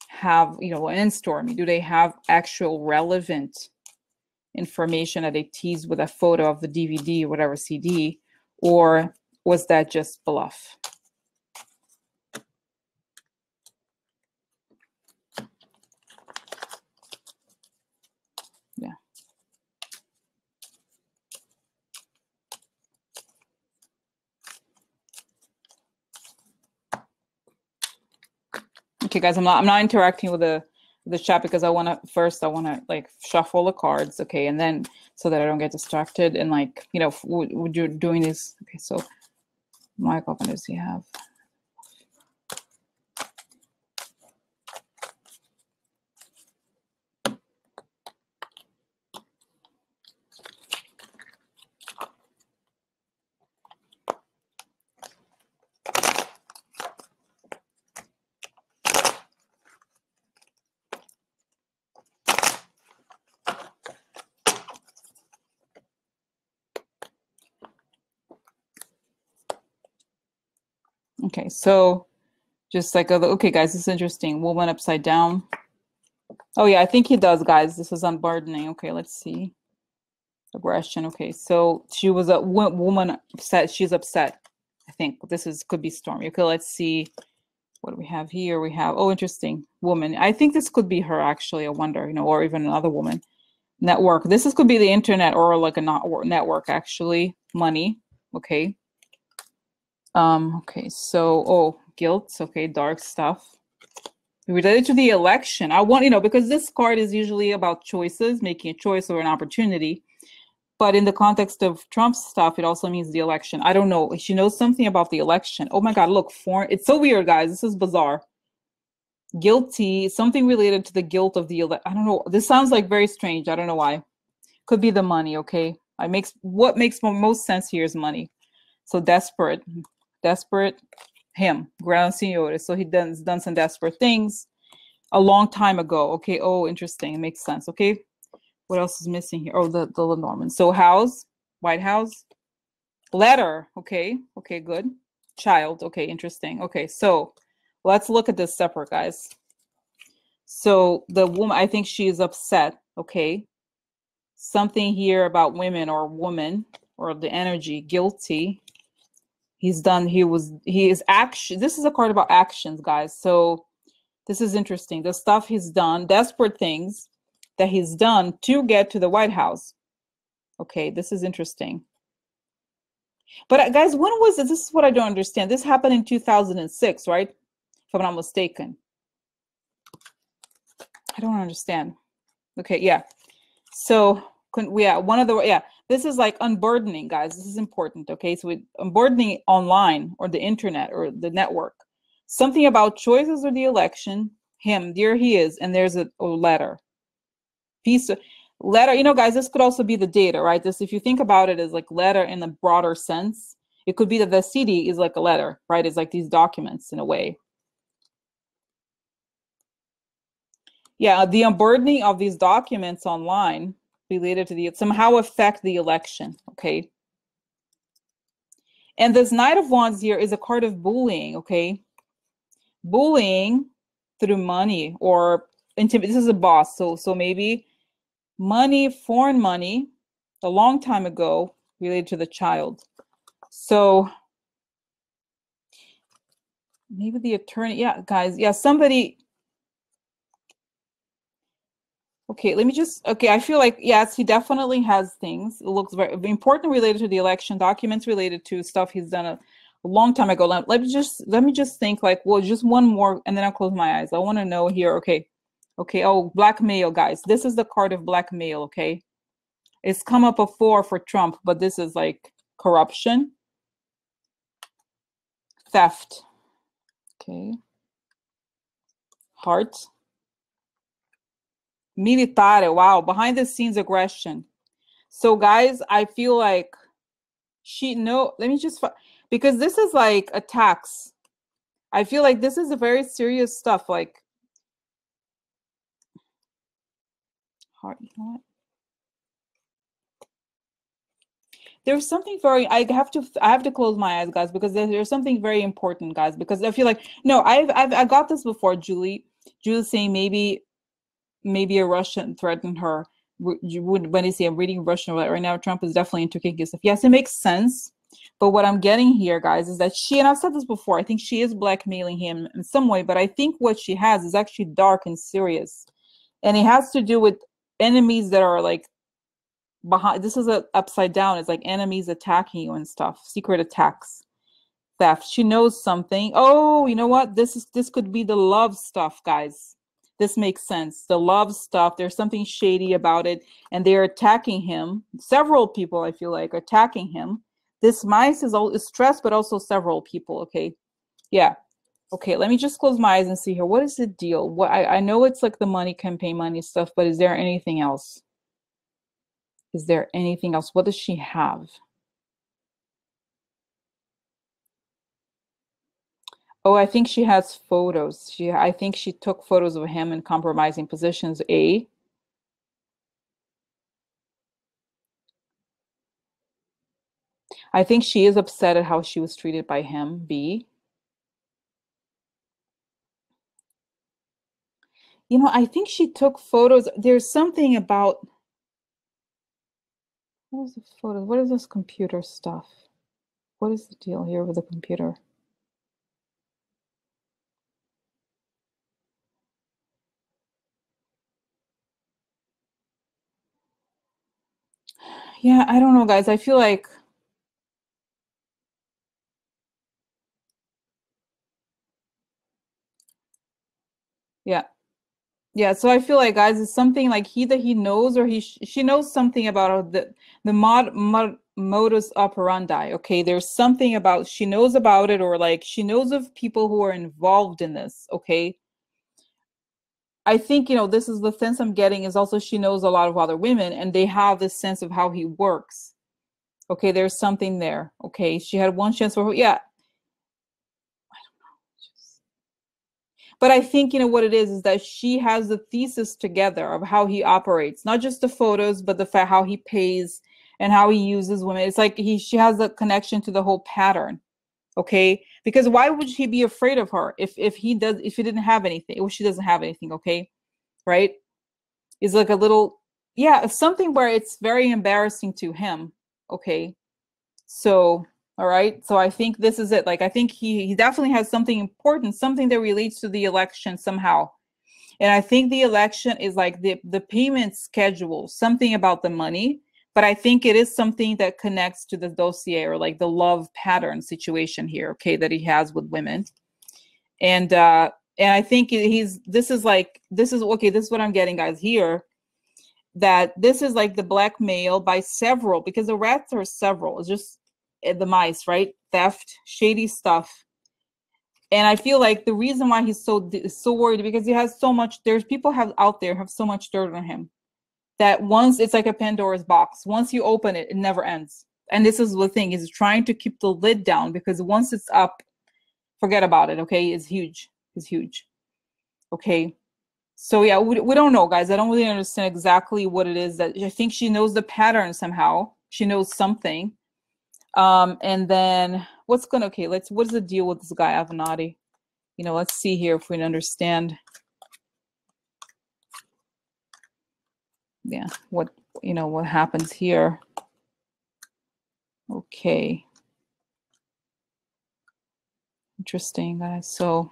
have, and Stormy, do they have actual relevant information that they teased with a photo of the DVD or whatever CD, or was that just bluff? Yeah. Okay, guys, I'm not interacting with the chat because I want to like shuffle the cards, okay, and then so that I don't get distracted and like, would you doing this? Okay, so Michael, what does he have? Okay, so just like, okay, guys, this is interesting. Woman upside down. Oh, yeah, I think he does, guys. This is unburdening. Okay, let's see. Aggression. Okay, so she was a woman upset. She's upset. I think could be Stormy. Okay, let's see. What do we have here? We have, oh, interesting. Woman. I think this could be her, actually. I wonder, or even another woman. Network. This could be the internet or like a network, actually. Money. Okay. Okay, so, oh, guilt. Okay, dark stuff. Related to the election. I want, because this card is usually about choices, making a choice or an opportunity. But in the context of Trump's stuff, it also means the election. I don't know. She knows something about the election. Oh my God, look, it's so weird, guys. This is bizarre. Guilty, something related to the guilt of the election. I don't know. This sounds like very strange. I don't know why. Could be the money, okay? What makes most sense here is money. So desperate, him, ground senior. So he done some desperate things a long time ago. Okay. Oh, interesting. It makes sense. Okay. What else is missing here? Oh, the Norman. So house, White House, letter. Okay. Okay. Good. Child. Okay. Interesting. Okay. So let's look at this separate, guys. So the woman, I think she is upset. Okay. Something here about women or woman or the energy, guilty. He is action. This is a card about actions, guys. So this is interesting. The stuff he's done, desperate things that he's done to get to the White House. Okay, this is interesting. But guys, when was it? This is what I don't understand. This happened in 2006, right? If I'm not mistaken. I don't understand. Okay, yeah. So, yeah, one of the, yeah, this is like unburdening, guys. This is important, okay? So, unburdening online or the internet or the network. Something about choices or the election. Him, there he is, and there's a letter. Piece of letter, you know, guys, this could also be the data, right? This, if you think about it as like letter in a broader sense, it could be that the CD is like a letter, right? It's like these documents in a way. Yeah, the unburdening of these documents online related to the somehow affect the election, okay? And this Knight of Wands here is a card of bullying, okay? Bullying through money or this is a boss, so maybe money, foreign money, a long time ago related to the child. So maybe the attorney, yeah, guys, yeah, somebody. Okay, let me just, okay, I feel like, yes, he definitely has things. It looks very important related to the election, documents related to stuff he's done a long time ago. Let me just think like, well, just one more, and then I'll close my eyes. I want to know here, okay. Okay, oh, blackmail, guys. This is the card of blackmail, okay? It's come up before for Trump, but this is like corruption, theft, okay, heart, militare, wow, behind the scenes aggression. So guys, I feel like let me just, because this is like attacks. I feel like this is a very serious stuff, like heart, you know what? There's something very, I have to close my eyes, guys, because there's something very important, guys, because I feel like, no, I got this before, Julie saying maybe a Russian threatened her. You would, when they say I'm reading Russian right now, Trump is definitely into kinky stuff. Yes, it makes sense. But what I'm getting here, guys, is that and I've said this before, I think she is blackmailing him in some way, but I think what she has is actually dark and serious. And it has to do with enemies that are like behind. This is a upside down. It's like enemies attacking you and stuff, secret attacks, theft. She knows something. Oh, you know what? This could be the love stuff, guys. This makes sense. The love stuff, there's something shady about it, and they're attacking him. Several people, I feel like, are attacking him. This mice is stressed, but also several people, okay? Yeah. Okay, let me just close my eyes and see here. What is the deal? What I know it's like the money, campaign money stuff, but is there anything else? Is there anything else? What does she have? Oh, I think she has photos. I think she took photos of him in compromising positions, A. I think she is upset at how she was treated by him, B. You know, I think she took photos. There's something about, what is the photo? What is this computer stuff? What is the deal here with the computer? Yeah, I don't know, guys. I feel like, yeah. Yeah, so I feel like, guys, it's something like either he knows or she knows something about the modus operandi. Okay, there's something about, she knows about it, or like she knows of people who are involved in this. Okay, I think, you know, this is the sense I'm getting, is also she knows a lot of other women and they have this sense of how he works. Okay, there's something there. Okay, she had one chance for her. Yeah, but I think, you know, what it is that she has the thesis together of how he operates, not just the photos, but the fact how he pays and how he uses women. It's like she has a connection to the whole pattern. Okay, because why would he be afraid of her if he didn't have anything, or she doesn't have anything? Okay, right? It's like a little, yeah, something where it's very embarrassing to him. Okay, so, all right. So I think this is it. Like, I think he definitely has something important, something that relates to the election somehow. And I think the election is like the payment schedule, something about the money, but I think it is something that connects to the dossier, or like the love pattern situation here, okay, that he has with women. And I think this is okay, this is what I'm getting, guys, here, that this is like the blackmail by several, because the rats are several. It's just the mice, right? Theft, shady stuff. And I feel like the reason why he's so worried, because he has so much, there's people out there have so much dirt on him, that once it's like a Pandora's box. Once you open it, it never ends. And this is the thing, is trying to keep the lid down, because once it's up, forget about it, okay? It's huge. It's huge. Okay. So yeah, we don't know, guys. I don't really understand exactly what it is. That I think she knows the pattern somehow. She knows something. And then what is the deal with this guy Avenatti? You know, let's see here if we can understand. Yeah, what happens here. Okay. Interesting, guys. So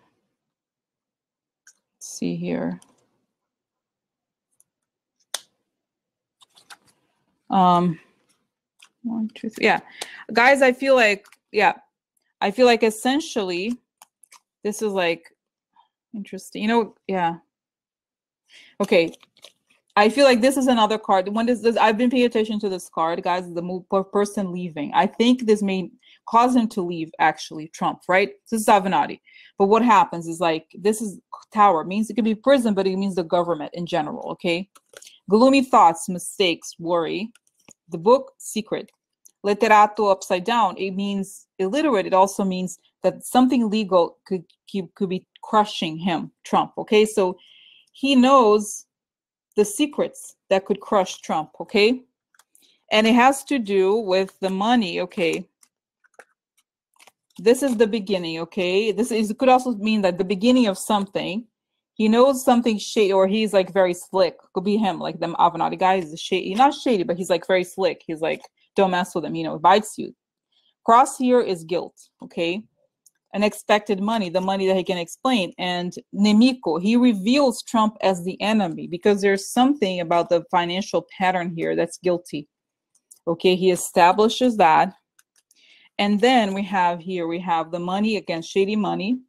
let's see here. 1, 2, 3. Yeah, guys, I feel like essentially this is like interesting. You know, yeah. Okay. I feel like this is another card. I've been paying attention to this card, guys, the person leaving. I think this may cause him to leave, actually, Trump, right? This is Avenatti. But what happens is, like, this is Tower. It means it could be prison, but it means the government in general, okay? Gloomy thoughts, mistakes, worry. The book, secret. Letterato, upside down. It means illiterate. It also means that something legal could be crushing him, Trump, okay? So he knows the secrets that could crush Trump, okay? And it has to do with the money, okay? This is the beginning, okay? It could also mean that the beginning of something. He knows something shady, or he's like very slick. Could be him, like them Avenatti guys. Shady, not shady, but he's like very slick. He's like, don't mess with him, you know, bites you. Cross here is guilt, okay? Unexpected money, the money that he can explain. And Nemico, he reveals Trump as the enemy, because there's something about the financial pattern here that's guilty. Okay, he establishes that. And then we have the money against shady money.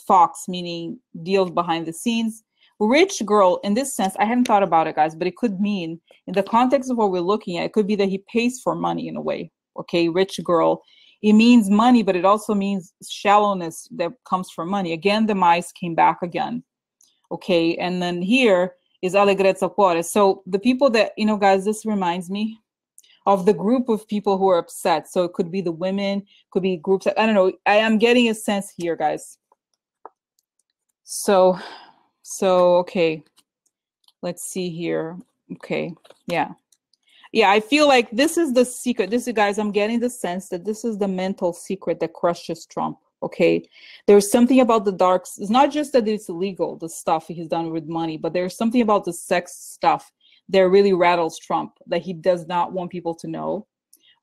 Fox, meaning deals behind the scenes. Rich girl, in this sense, I hadn't thought about it, guys, but it could mean, in the context of what we're looking at, it could be that he pays for money in a way. Okay, rich girl. It means money, but it also means shallowness that comes from money. Again, the mice came back again. Okay, and then here is allegrezza cuore. So the people that, you know, guys, this reminds me of the group of people who are upset. So it could be the women, could be groups. I don't know. I am getting a sense here, guys. So okay. Let's see here. Okay, yeah. Yeah, I feel like this is the secret. This is, guys, I'm getting the sense that this is the mental secret that crushes Trump, okay? There's something about the darks. It's not just that it's illegal, the stuff he's done with money, but there's something about the sex stuff that really rattles Trump, that he does not want people to know,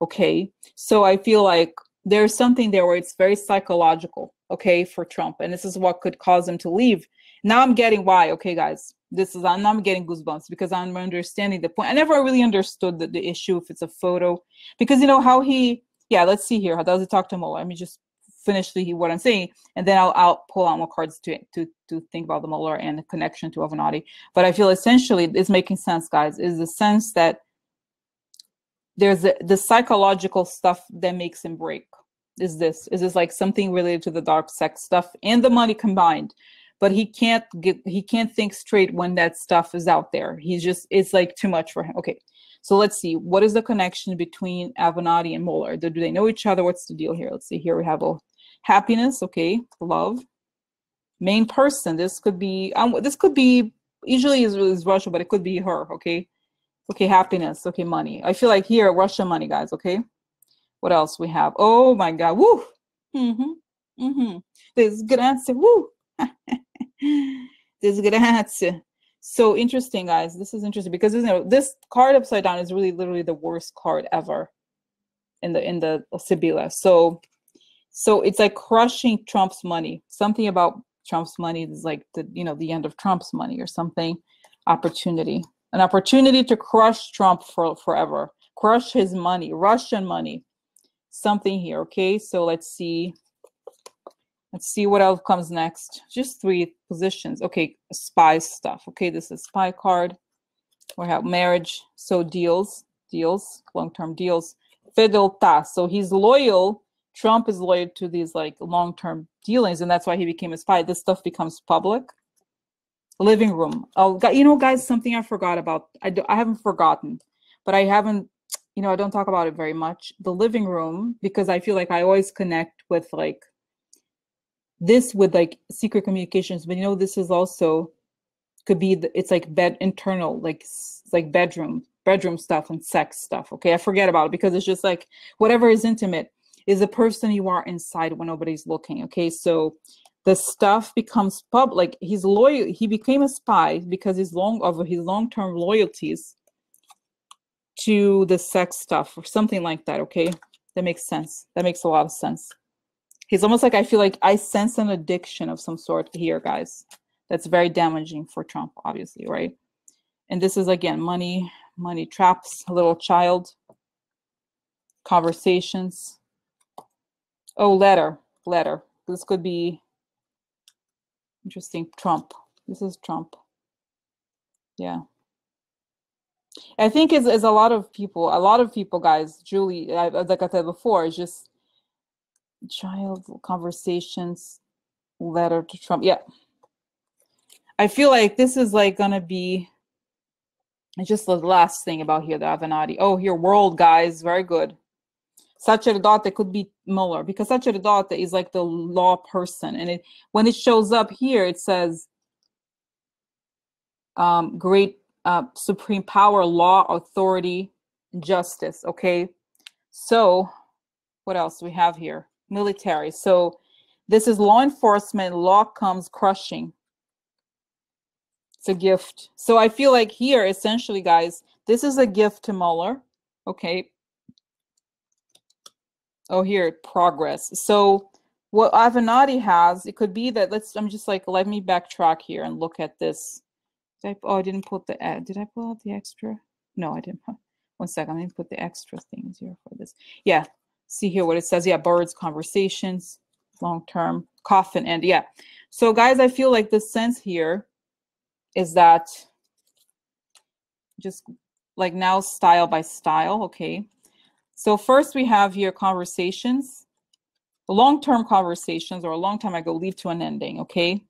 okay? So I feel like there's something there where it's very psychological, okay, for Trump. And this is what could cause him to leave. Now I'm getting why, okay, guys. I'm getting goosebumps, because I'm understanding the point. I never really understood the issue if it's a photo, because you know how let's see here. How does he talk to Mueller? Let me just finish what I'm saying, and then I'll pull out more cards to think about the Mueller and the connection to Avenatti. But I feel essentially it's making sense, guys, is the sense that there's the psychological stuff that makes him break. Is this like something related to the dark sex stuff and the money combined? But he can't think straight when that stuff is out there. It's like too much for him. Okay, so let's see. What is the connection between Avenatti and Mueller? Do they know each other? What's the deal here? Let's see. Here we have a happiness. Okay, love. Main person. This could be usually is Russia, but it could be her. Okay, happiness. Okay, money. I feel like here Russia money, guys. Okay, what else we have? Oh my God. Woo. This is good answer. Woo. This is good answer. So interesting, guys. This is interesting because, you know, this card upside down is really literally the worst card ever in the Sibila. So it's like crushing Trump's money. Something about Trump's money is like the end of Trump's money or something. Opportunity. An opportunity to crush Trump forever. Crush his money, Russian money. Something here, okay? So let's see. Let's see what else comes next. Just 3 positions. Okay, spy stuff. Okay, this is spy card. We have marriage. So deals, long-term deals. Fedelta. So he's loyal. Trump is loyal to these like long-term dealings, and that's why he became a spy. This stuff becomes public. Living room. Oh, you know, guys, something I forgot about. I haven't forgotten, but I haven't, you know, I don't talk about it very much. The living room, because I feel like I always connect with like this with like secret communications, but you know, this is also could be it's like bed internal, like it's like bedroom stuff and sex stuff. Okay, I forget about it because it's just like whatever is intimate is a person you are inside when nobody's looking. Okay, so the stuff becomes public. He's loyal. He became a spy because his long-term loyalties to the sex stuff or something like that. Okay, that makes sense. That makes a lot of sense. He's almost like, I feel like I sense an addiction of some sort here, guys. That's very damaging for Trump, obviously, right? And this is again money traps, a little child, conversations. Oh, letter. This could be interesting. Trump. This is Trump. Yeah. I think is a lot of people, guys. Julie, like I said before, is just child conversations, letter to Trump. Yeah. I feel like this is like gonna be just the last thing about here, the Avenatti. Oh, here, world, guys. Very good. Sacerdote could be Mueller because Sacerdote is like the law person. And when it shows up here, it says great supreme power, law, authority, justice. Okay. So what else do we have here? Military. So this is law enforcement. Law comes crushing. It's a gift. So I feel like here, essentially, guys, this is a gift to Mueller. Okay. Oh, here, progress. So what Avenatti has, it could be that I'm just like, let me backtrack here and look at this. I didn't put the, did I pull out the extra? No, I didn't. 1 second, let me put the extra things here for this. Yeah, see here what it says. Yeah, birds, conversations, long-term, coffin, and yeah. So guys, I feel like the sense here is that just like now style by style, okay? So first we have here conversations, long-term conversations, or a long time ago lead to an ending, okay?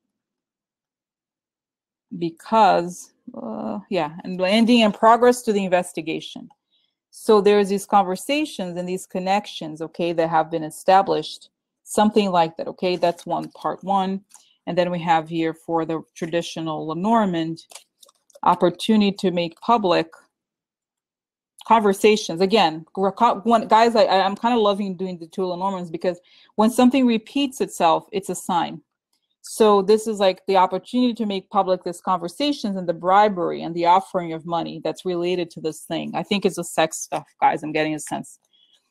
Because, yeah, and ending and progress to the investigation. So there's these conversations and these connections, okay, that have been established, something like that, okay? That's part one. And then we have here for the traditional Lenormand, opportunity to make public conversations. Again, guys, I'm kind of loving doing the two Lenormands because when something repeats itself, it's a sign. So this is like the opportunity to make public these conversations and the bribery and the offering of money that's related to this thing. I think it's the sex stuff, guys. I'm getting a sense.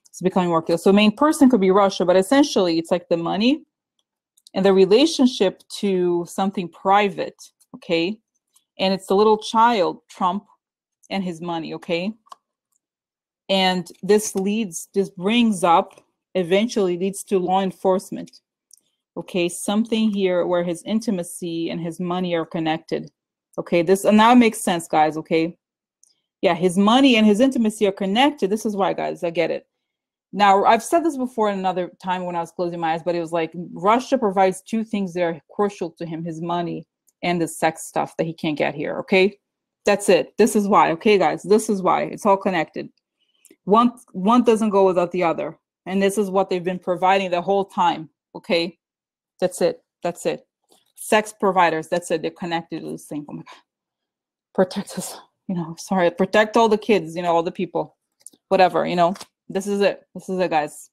It's becoming more clear. So main person could be Russia, but essentially it's like the money and the relationship to something private, okay? And it's the little child, Trump, and his money, okay? And this brings up, eventually leads to law enforcement. Okay, something here where his intimacy and his money are connected. Okay, this and now it makes sense, guys. Okay, yeah, his money and his intimacy are connected. This is why, guys, I get it. Now, I've said this before in another time when I was closing my eyes, but it was like Russia provides two things that are crucial to him: his money and the sex stuff that he can't get here. Okay, that's it. This is why. Okay, guys, this is why it's all connected. One doesn't go without the other, and this is what they've been providing the whole time. Okay. That's it. That's it. Sex providers. That's it. They're connected to this thing. Oh my God. Protect us. You know, sorry. Protect all the kids, you know, all the people. Whatever, you know. This is it. This is it, guys.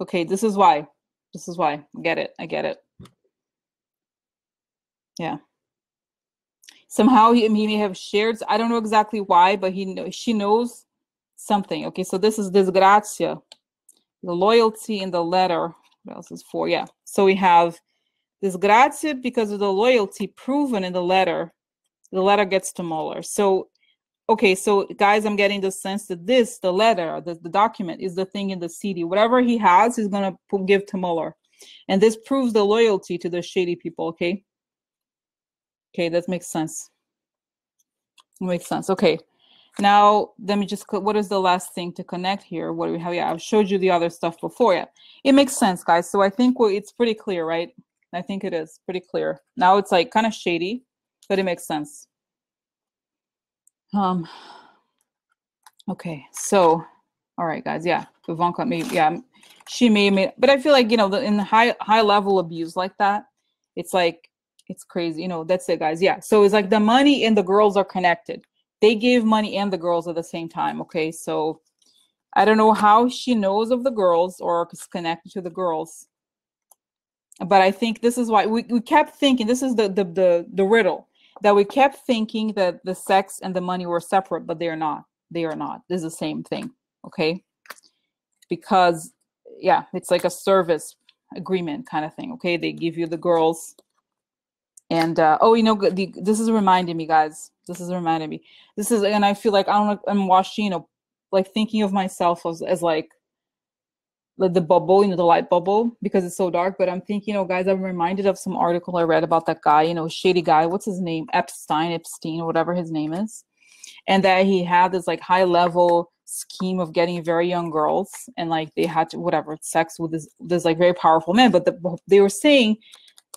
Okay, this is why. This is why. I get it. I get it. Yeah. Somehow he may have shared. I don't know exactly why, but she knows something. Okay, so this is disgrazia. The loyalty in the letter. What else is for? Yeah. So we have disgrazia because of the loyalty proven in the letter. The letter gets to Mueller. So okay, so guys, I'm getting the sense that this, the letter, the document is the thing in the CD. Whatever he has, he's going to give to Mueller. And this proves the loyalty to the shady people, okay? Okay, that makes sense. It makes sense. Okay. Now, let me just, what is the last thing to connect here? What do we have? Yeah, I've showed you the other stuff before. Yeah, it makes sense, guys. So I think it's pretty clear, right? I think it is pretty clear. Now it's like kind of shady, but it makes sense. Okay, so, all right, guys. Yeah, Ivanka, maybe, yeah, she may, but I feel like, you know, in the high level abuse like that, it's like, it's crazy. You know, that's it, guys. Yeah, so it's like the money and the girls are connected. They gave money and the girls at the same time. Okay, so I don't know how she knows of the girls or is connected to the girls, but I think this is why we kept thinking, this is the riddle, that we kept thinking that the sex and the money were separate, but they are not. They are not. This is the same thing. Okay, because yeah, it's like a service agreement kind of thing. Okay, they give you the girls. And oh, you know, this is reminding me, guys. This is reminding me. This is, and I feel like I'm watching, you know, like thinking of myself as like the bubble, you know, the light bubble, because it's so dark. But I'm thinking, you know, guys, I'm reminded of some article I read about that guy, you know, shady guy. What's his name? Epstein, or whatever his name is. And that he had this like high level scheme of getting very young girls, and like they had to whatever sex with this like very powerful man. But they were saying,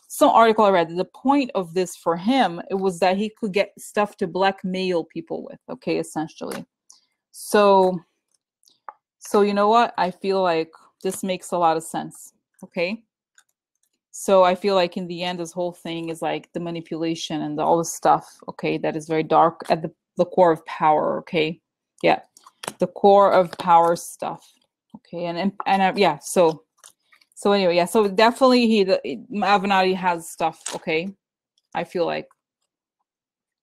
some article I read, the point of this for him, it was that he could get stuff to blackmail people with, okay, essentially. So you know what? I feel like this makes a lot of sense, okay? So I feel like in the end, this whole thing is like the manipulation and all this stuff, okay, that is very dark at the core of power, okay? Yeah, the core of power stuff, okay? And yeah, so anyway, yeah, so definitely Avenatti has stuff, okay? I feel like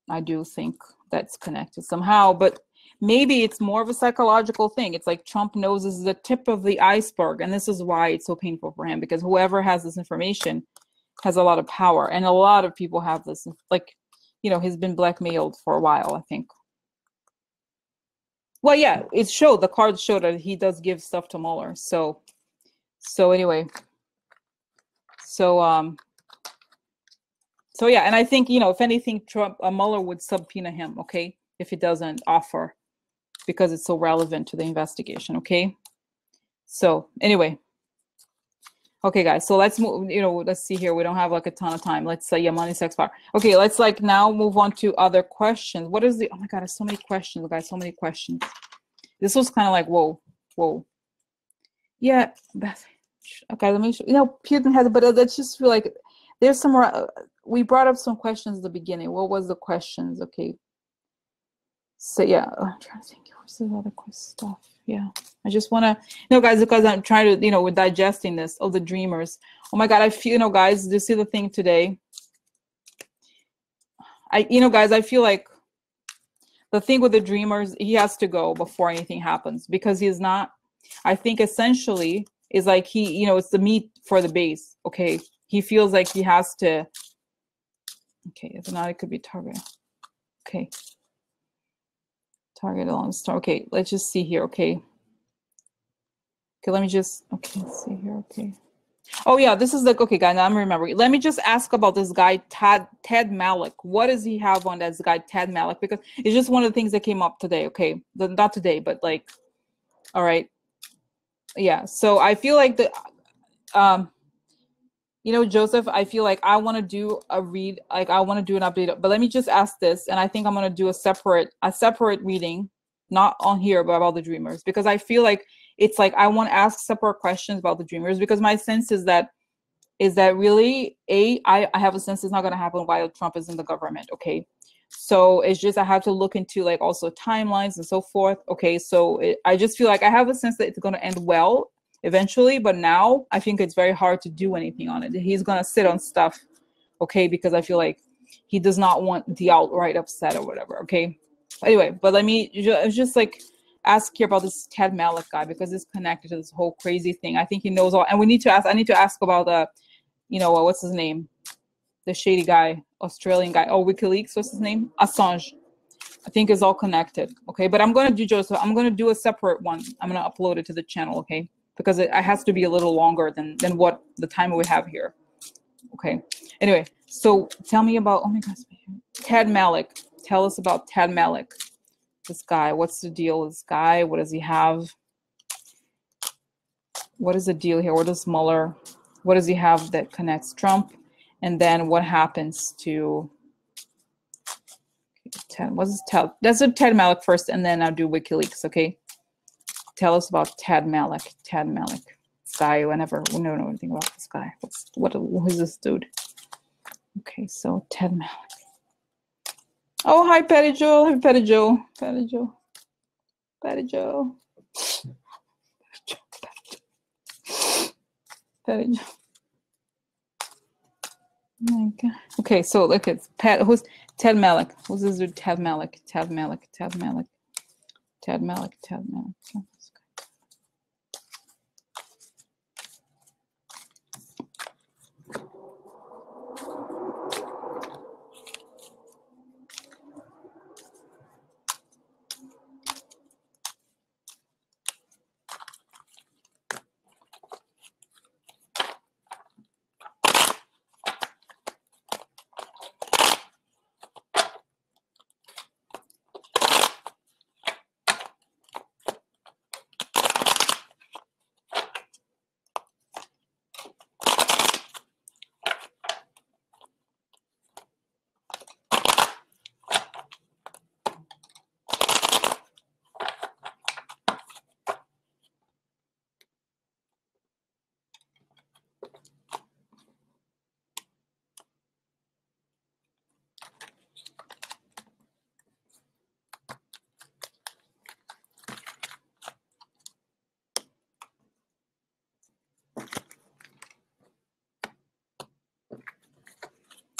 I do think that's connected somehow, but maybe it's more of a psychological thing. It's like Trump knows this is the tip of the iceberg, and this is why it's so painful for him, because whoever has this information has a lot of power, and a lot of people have this, like, you know, he's been blackmailed for a while, I think. Well, yeah, the cards show that he does give stuff to Mueller. So anyway, so yeah, and I think, you know, if anything, Mueller would subpoena him, okay, if he doesn't offer, because it's so relevant to the investigation, okay? So anyway, okay, guys, so let's move, you know, let's see here. We don't have like a ton of time. Let's say, yeah, money, sex, power. Okay, let's like now move on to other questions. What is oh my God, there's so many questions, guys, so many questions. This was kind of like, whoa. Yeah, okay, let me show, you know, Putin has, but let's just feel like there's some more, we brought up some questions at the beginning. What was the questions? Okay. So yeah, I'm trying to think. What's the other stuff? Yeah, I just want to, you know, guys, because I'm trying to, you know, we're digesting this. Oh, the dreamers. Oh my God, I feel, you know, guys, do you see the thing today? You know, guys, I feel like the thing with the dreamers, he has to go before anything happens, because he's not, I think essentially is like he, you know, it's the meat for the base. Okay, he feels like he has to. Okay, if not, it could be target. Okay. Target along star. Okay, let's just see here. Okay, let me just, okay, let's see here. Okay. Oh yeah, this is like, okay, guys, now I'm remembering. Let me just ask about this guy, Ted Malloch. What does he have on this guy, Ted Malloch? Because it's just one of the things that came up today. Okay, not today, but like, all right, yeah. So I feel like you know, Joseph, I feel like I want to do a read, like I want to do an update, but let me just ask this, and I think I'm going to do a separate reading, not on here, but about the dreamers, because I feel like it's like I want to ask separate questions about the dreamers, because my sense is that really, I have a sense it's not going to happen while Trump is in the government, okay? So it's just, I have to look into like also timelines and so forth, okay? So I just feel like I have a sense that it's going to end well eventually, but now I think it's very hard to do anything on it. He's gonna sit on stuff, okay, because I feel like he does not want the outright upset or whatever, okay? Anyway, but let me just like ask here about this Ted Malloch guy, because it's connected to this whole crazy thing. I think he knows all, and I need to ask about you know, what's his name, the shady guy, Australian guy, oh, WikiLeaks, what's his name, Assange. I think it's all connected. Okay, but I'm going to do Joseph. I'm going to do a separate one. I'm going to upload it to the channel. Okay, because it has to be a little longer than what the time we have here. Okay. Anyway, so tell me about, oh my gosh, Ted Malloch. Tell us about Ted Malloch. This guy. What's the deal with this guy? What does he have? What is the deal here? What does Mueller, what does he have that connects Trump? And then what happens to Ted? What's Ted? Let's do Ted Malloch first, and then I'll do WikiLeaks, okay? Tell us about Ted Malloch. Ted Malloch. This guy, we don't know anything about this guy. Who is this dude? Okay, so Ted Malloch. Oh, hi, Patty Joe. Hi, Patty Joe. Patty Joe. Patty Joe. Patty Joe. Oh my God. Okay, so look at who's Ted Malloch? Who's this dude? Ted Malloch. Ted Malloch. Ted Malloch. Ted Malloch. Ted Malloch.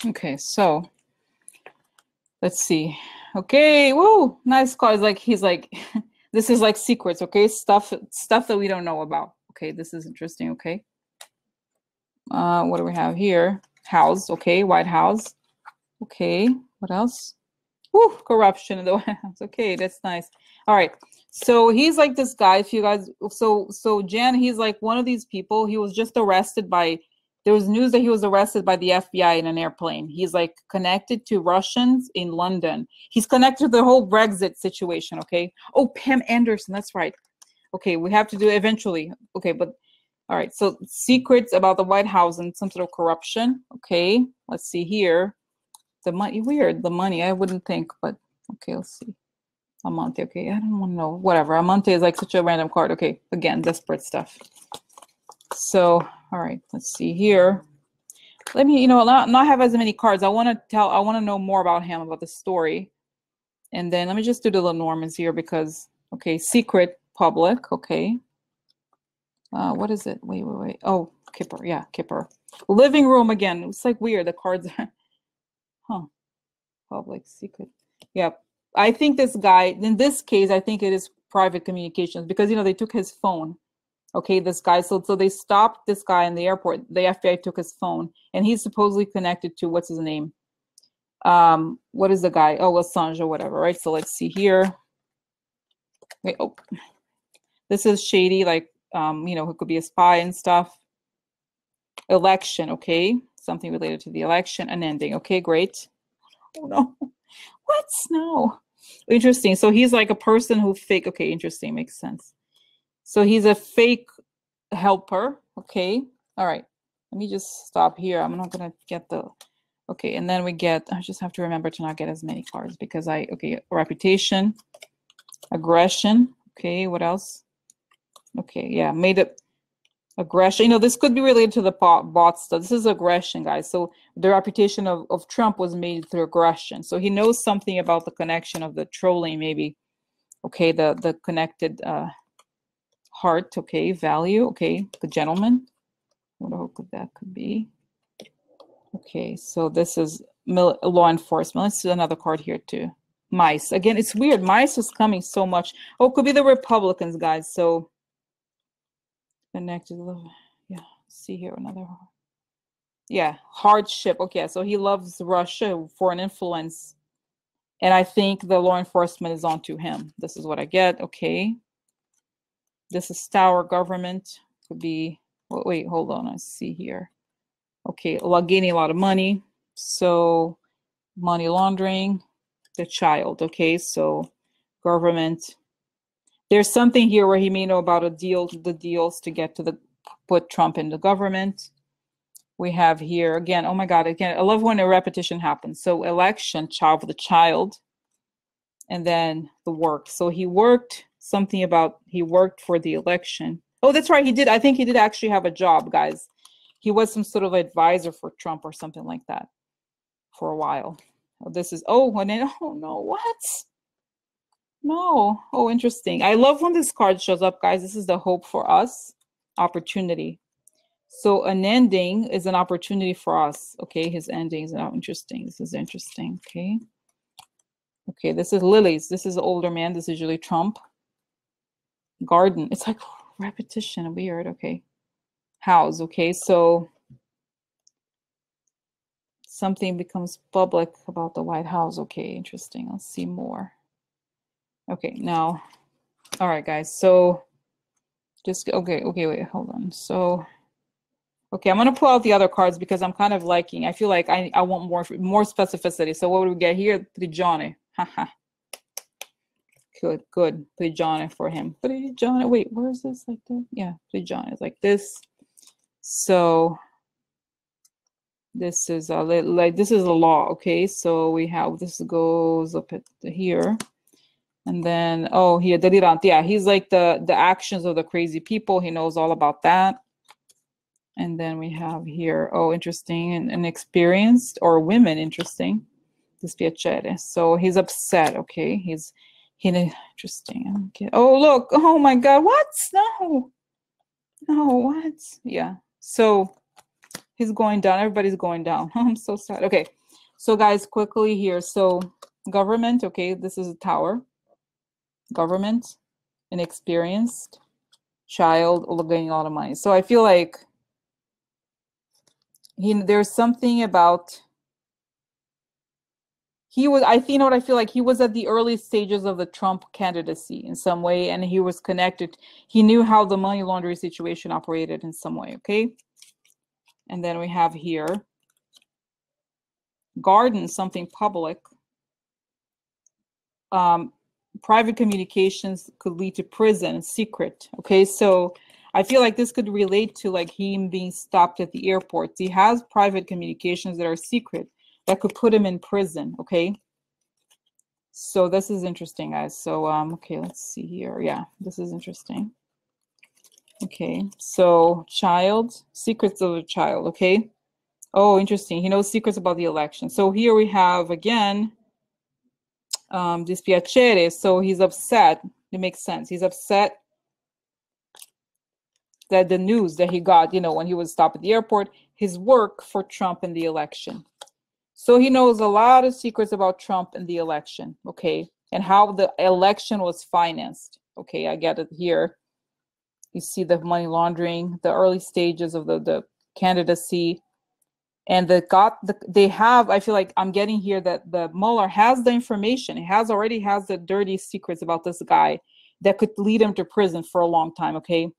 Okay, so let's see. Okay, whoa, nice card. He's like, this is like secrets, okay? Stuff that we don't know about. Okay, this is interesting, okay? What do we have here? House, okay, White House. Okay, what else? Woo, corruption in the White House. Okay, that's nice. All right. So he's like this guy, if you guys, so Jan, he's like one of these people. He was just arrested by, there was news that he was arrested by the FBI in an airplane. He's like connected to Russians in London. He's connected to the whole Brexit situation, okay? Oh, Pam Anderson, that's right. Okay, we have to do it eventually. Okay, but all right, so secrets about the White House and some sort of corruption. Okay, let's see here. The money, weird, the money, I wouldn't think, but okay, let's see. Amante, okay, I don't want to know, whatever. Amante is like such a random card. Okay, again, desperate stuff. So, all right, let's see here. Let me, not have as many cards. I want to know more about him, about the story. And then let me just do the Lenormands here because, okay, secret, public, okay. What is it? Wait. Oh, Kipper, yeah, Kipper. Living room again. It's like weird, the cards are, huh. Public, secret. Yeah. I think this guy, in this case, I think it is private communications because, they took his phone. Okay, this guy. So they stopped this guy in the airport. The FBI took his phone and he's supposedly connected to, what's his name? What is the guy? Oh, Assange or whatever, right? So let's see here. Wait, oh, this is shady, like, who could be a spy and stuff. Election, okay. Something related to the election, an ending. Okay, great. Oh no. What? No. Interesting. So he's like a person who fake. Okay, interesting. Makes sense. So he's a fake helper. Okay. All right. Let me just stop here. I'm not going to get the. Okay. And then we get, I just have to remember to not get as many cards because okay, reputation, aggression. Okay. What else? Okay. Yeah. Made it. Aggression, this could be related to the bot stuff. This is aggression, guys. So the reputation of Trump was made through aggression. So he knows something about the connection of the trolling, maybe. Okay, the connected heart. Okay, value. Okay, the gentleman. What could that could be? Okay, so this is law enforcement. Let's do another card here too. Mice. Again, it's weird. Mice is coming so much. Oh, it could be the Republicans, guys. So connected. Yeah, see here another. Yeah, hardship. Okay, so he loves Russia, foreign influence. And I think the law enforcement is onto him. This is what I get. Okay. This is Tower government. Could be, wait, hold on. I see here. Okay, gaining a lot of money. So money laundering, the child. Okay, so government. There's something here where he may know about the deals to get to put Trump in the government. We have here again, oh my God, again, I love when a repetition happens. So election, child for the child, and then the work. So he worked something about, he worked for the election. Oh, that's right, he did. I think he did actually have a job, guys. He was some sort of advisor for Trump or something like that for a while. Oh, this is, oh, and then, oh no, what? No, oh, interesting. I love when this card shows up, guys. This is the hope for us, opportunity. So an ending is an opportunity for us. Okay, his endings are interesting. This is interesting. Okay. Okay, this is lilies. This is the older man. This is usually Trump. Garden. It's like repetition. Weird. Okay. House. Okay, so something becomes public about the White House. Okay, interesting. Let's see more. Okay, now, all right, guys. So just, okay, wait, hold on. So, okay, I'm going to pull out the other cards because I'm kind of liking, I feel like I want more specificity. So what would we get here? Prigione. Haha. Good. Prigione for him. Prigione. Wait, where is this? Like that? Yeah, prigione is like this. So this is like this is a law. Okay, so we have this goes up at here. And then, oh, here, delirante. Yeah, he's like the actions of the crazy people. He knows all about that. And then we have here, oh, interesting, and experienced, or women, interesting. Dispiacere. So he's upset. Okay, he's interesting. Okay. Oh, look. Oh my God. What? No. What? Yeah. So he's going down. Everybody's going down. I'm so sad. Okay. So guys, quickly here. So government. Okay, this is a tower. Government, inexperienced, child, getting a lot of money. So I feel like there's something about I think, you know what I feel like, he was at the early stages of the Trump candidacy in some way, and he was connected. He knew how the money laundering situation operated in some way. Okay. And then we have here garden, something public. Private communications could lead to prison, secret. Okay, so I feel like this could relate to like him being stopped at the airport. He has private communications that are secret that could put him in prison. Okay, so this is interesting, guys. So okay, let's see here. Yeah, this is interesting. Okay, so child, secrets of a child. Okay, oh, interesting. He knows secrets about the election. So here we have again dispiacere. So he's upset. It makes sense. He's upset that the news that he got, you know, when he was stopped at the airport, his work for Trump in the election. So he knows a lot of secrets about Trump in the election, okay, and how the election was financed. Okay, I get it here. You see the money laundering, the early stages of the candidacy, and they have, I feel like I'm getting here that the Mueller has the information. He already has the dirty secrets about this guy that could lead him to prison for a long time. Okay,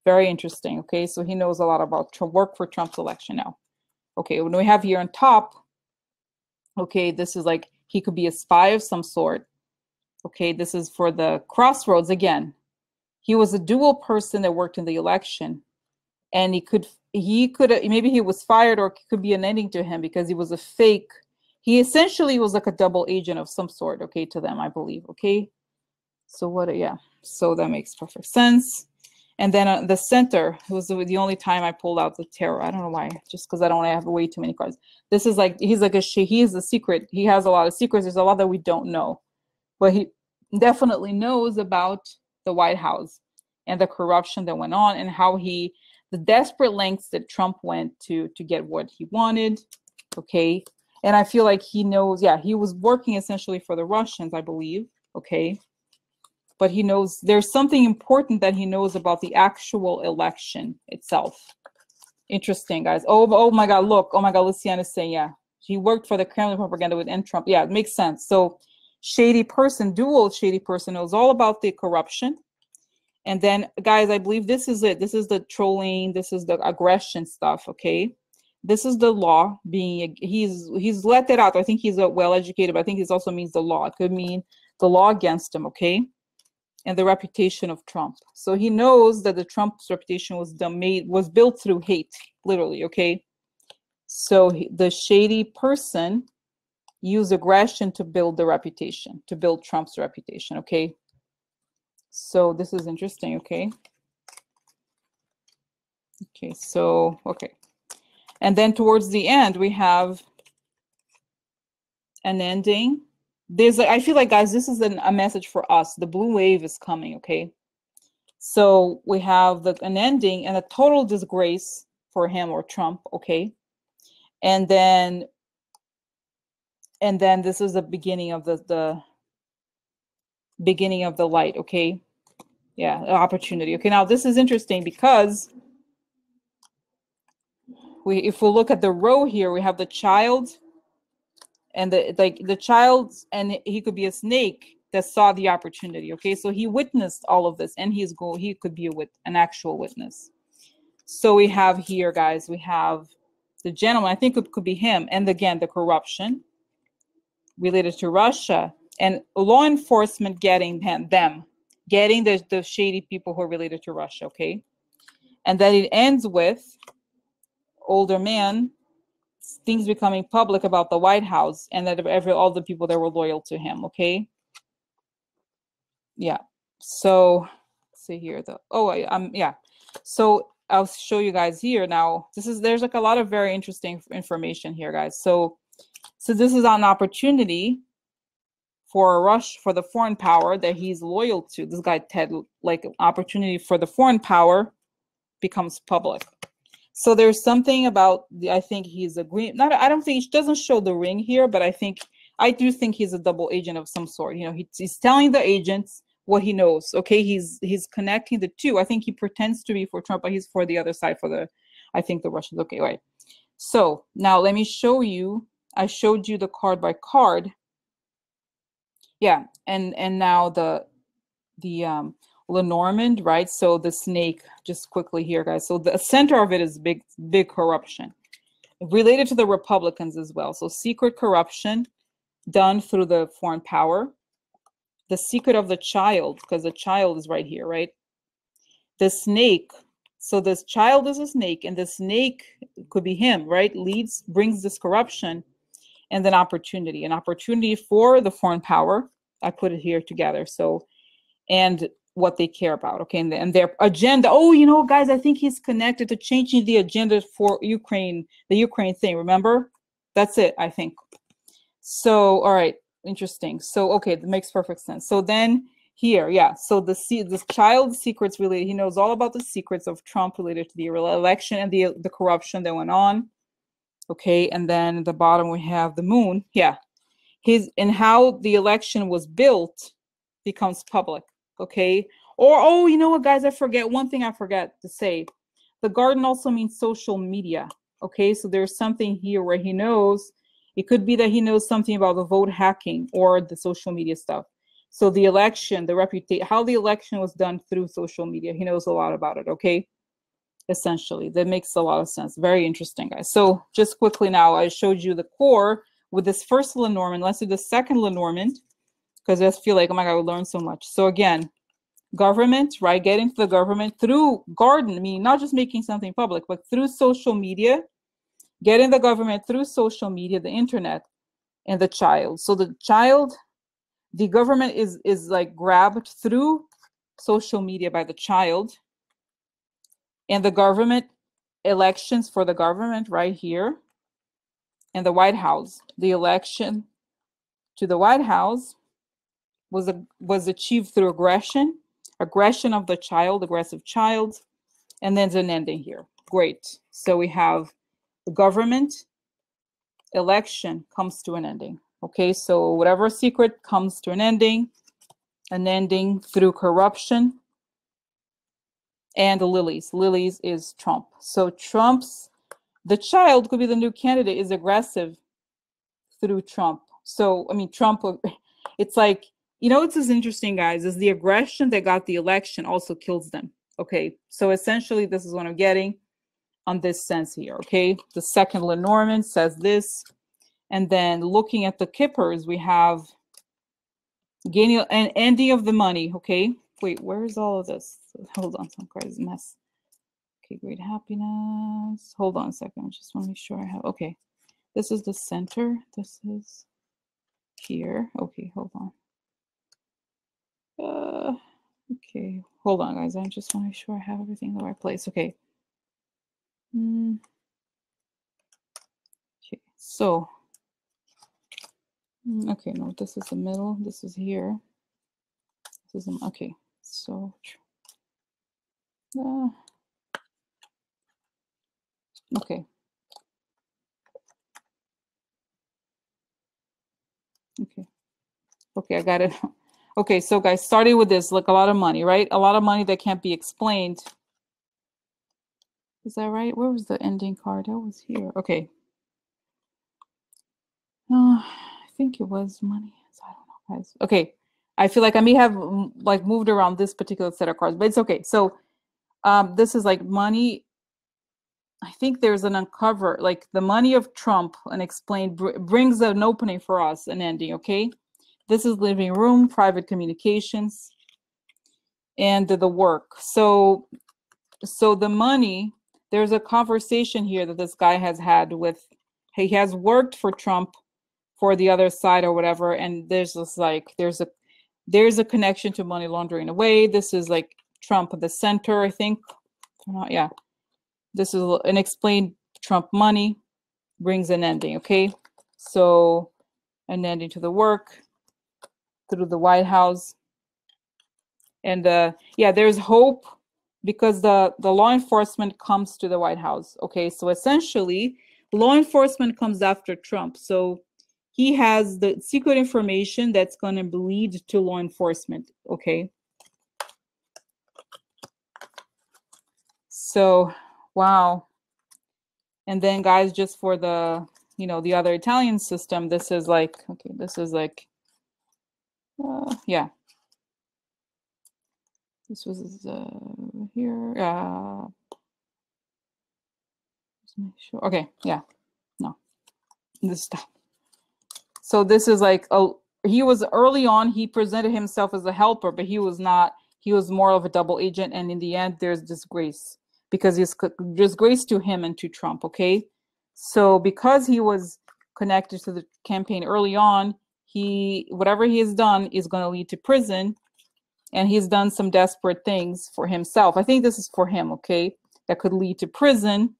very interesting. Okay, so he knows a lot about work for Trump's election now. Okay, when we have here on top, okay, this is like he could be a spy of some sort. Okay, this is for the crossroads again. He was a dual person that worked in the election, and he could maybe he was fired, or it could be an ending to him because he was a fake. He essentially was like a double agent of some sort. Okay, to them, I believe. Okay, so what? Yeah, so that makes perfect sense. And then the center was the only time I pulled out the tarot. I don't know why, just because I don't want to have way too many cards. This is like, he's like he's a secret. He has a lot of secrets. There's a lot that we don't know, but he definitely knows about the White House and the corruption that went on, and how the desperate lengths that Trump went to get what he wanted. Okay, and I feel like he knows. Yeah, he was working essentially for the Russians, I believe. Okay. But he knows there's something important that he knows about the actual election itself. Interesting, guys. Oh my God, look. Oh my God, Luciana's saying, yeah, he worked for the Kremlin propaganda with end Trump. Yeah, it makes sense. So shady person, dual shady person, knows all about the corruption. And then, guys, I believe this is it. This is the trolling. This is the aggression stuff. Okay, this is the law being. He's let it out. I think he's well educated, but I think this also means the law. It could mean the law against him. Okay, and the reputation of Trump. So he knows that the Trump's reputation was built through hate, literally. Okay, so the shady person used aggression to build the reputation, to build Trump's reputation. Okay. So this is interesting, okay? Okay, so, okay. And then towards the end, we have an ending. I feel like, guys, this is a message for us. The blue wave is coming, okay? So we have an ending and a total disgrace for him or Trump, okay? And then this is the beginning of the beginning of the light, okay? Yeah, opportunity. Okay, now this is interesting because if we look at the row here, we have the child and the child, and he could be a snake that saw the opportunity. Okay, so he witnessed all of this, and he could be an actual witness. So we have here, guys, we have the gentleman. I think it could be him, and again the corruption related to Russia and law enforcement getting the shady people who are related to Russia. Okay, and then it ends with older man, things becoming public about the White House and that all the people that were loyal to him. Okay. Yeah. So let's see here. Yeah. So I'll show you guys here now. There's like a lot of very interesting information here, guys. So this is an opportunity for the foreign power that he's loyal to. This guy Ted, like an opportunity for the foreign power becomes public. So there's something about I think he's agreeing. I don't think it doesn't show the ring here, but I do think he's a double agent of some sort. You know, he's telling the agents what he knows. Okay, he's connecting the two. I think he pretends to be for Trump, but he's for the other side, I think the Russians. Okay, right. So now let me show you. I showed you the card by card. Yeah, and now the Lenormand, right? So the snake, just quickly here, guys. So the center of it is big corruption related to the Republicans as well. So secret corruption done through the foreign power. The secret of the child, because the child is right here, right? The snake. So this child is a snake, and the snake could be him, right? Brings this corruption, and then opportunity. An opportunity for the foreign power. I put it here together. So, and what they care about, okay, and their agenda. Oh, you know, guys, I think he's connected to changing the agenda for Ukraine, the Ukraine thing. Remember, that's it. I think. So, all right, interesting. So, okay, that makes perfect sense. So then here, yeah. So this child secrets related. He knows all about the secrets of Trump related to the election and the corruption that went on. Okay, and then at the bottom we have the moon. Yeah, and how the election was built becomes public. Okay. Or, oh, you know what, guys, one thing I forgot to say. The garden also means social media. Okay. So there's something here where he knows. It could be that he knows something about the vote hacking or the social media stuff. So the election, how the election was done through social media. He knows a lot about it. Okay. Essentially, that makes a lot of sense. Very interesting, guys. So just quickly now, I showed you the core with this first Lenormand. Let's do the second Lenormand, because I just feel like, oh my God, we learned so much. So again, government, right? Getting to the government through garden, meaning not just making something public, but through social media, getting the government through social media, the internet, and the child. So the government is like grabbed through social media by the child, and the government, elections for the government right here, and the White House. The election to the White House was achieved through aggression of the child, aggressive child, and then there's an ending here. Great. So we have the government, election comes to an ending. Okay, so whatever secret comes to an ending through corruption, and the lilies. Lilies is Trump. So the child could be the new candidate, is aggressive through Trump. So, I mean, Trump, it's like, you know, what's interesting, guys, is the aggression that got the election also kills them. Okay. So essentially, this is what I'm getting on this sense here. Okay. The second Lenormand says this. And then looking at the Kippers, we have gaining and ending of the money. Okay. Wait, where is all of this? Hold on, some crazy mess. Okay, great happiness. Hold on a second. I just want to make sure I have. Okay. This is the center. This is here. Okay, hold on. Okay, hold on, guys. I just want to make sure I have everything in the right place. Okay. Okay, so. Okay, no, this is the middle. This is here. This is okay. So. Okay. Okay. Okay, I got it. Okay, so guys, starting with this, like a lot of money, right? A lot of money that can't be explained. Is that right? Where was the ending card? That was here. Okay. I think it was money. So I don't know, guys. Okay. I feel like I may have like moved around this particular set of cards, but it's okay. So this is like money. I think there's an uncover, like the money of Trump unexplained brings an opening for us, an ending. Okay. This is living room, private communications, and the work. So the money, there's a conversation here that this guy has had with, he has worked for Trump for the other side or whatever, and there's this like, there's a connection to money laundering in a way. This is like Trump at the center, I think. Yeah. This is an explained Trump money brings an ending. Okay. So an ending to the work through the White House. And yeah, there's hope because the law enforcement comes to the White House. Okay. So essentially law enforcement comes after Trump. So he has the secret information that's going to lead to law enforcement. Okay. So, wow. And then guys, just for the, you know, the other Italian system, this is like, okay, this is like, yeah. This was here. Just make sure. Okay, yeah. No, this stuff. So this is like, oh, he was early on, he presented himself as a helper, but he was not, he was more of a double agent. And in the end, there's disgrace because it's disgrace to him and to Trump. Okay. So because he was connected to the campaign early on, whatever he has done is going to lead to prison. And he's done some desperate things for himself. I think this is for him, okay? That could lead to prison.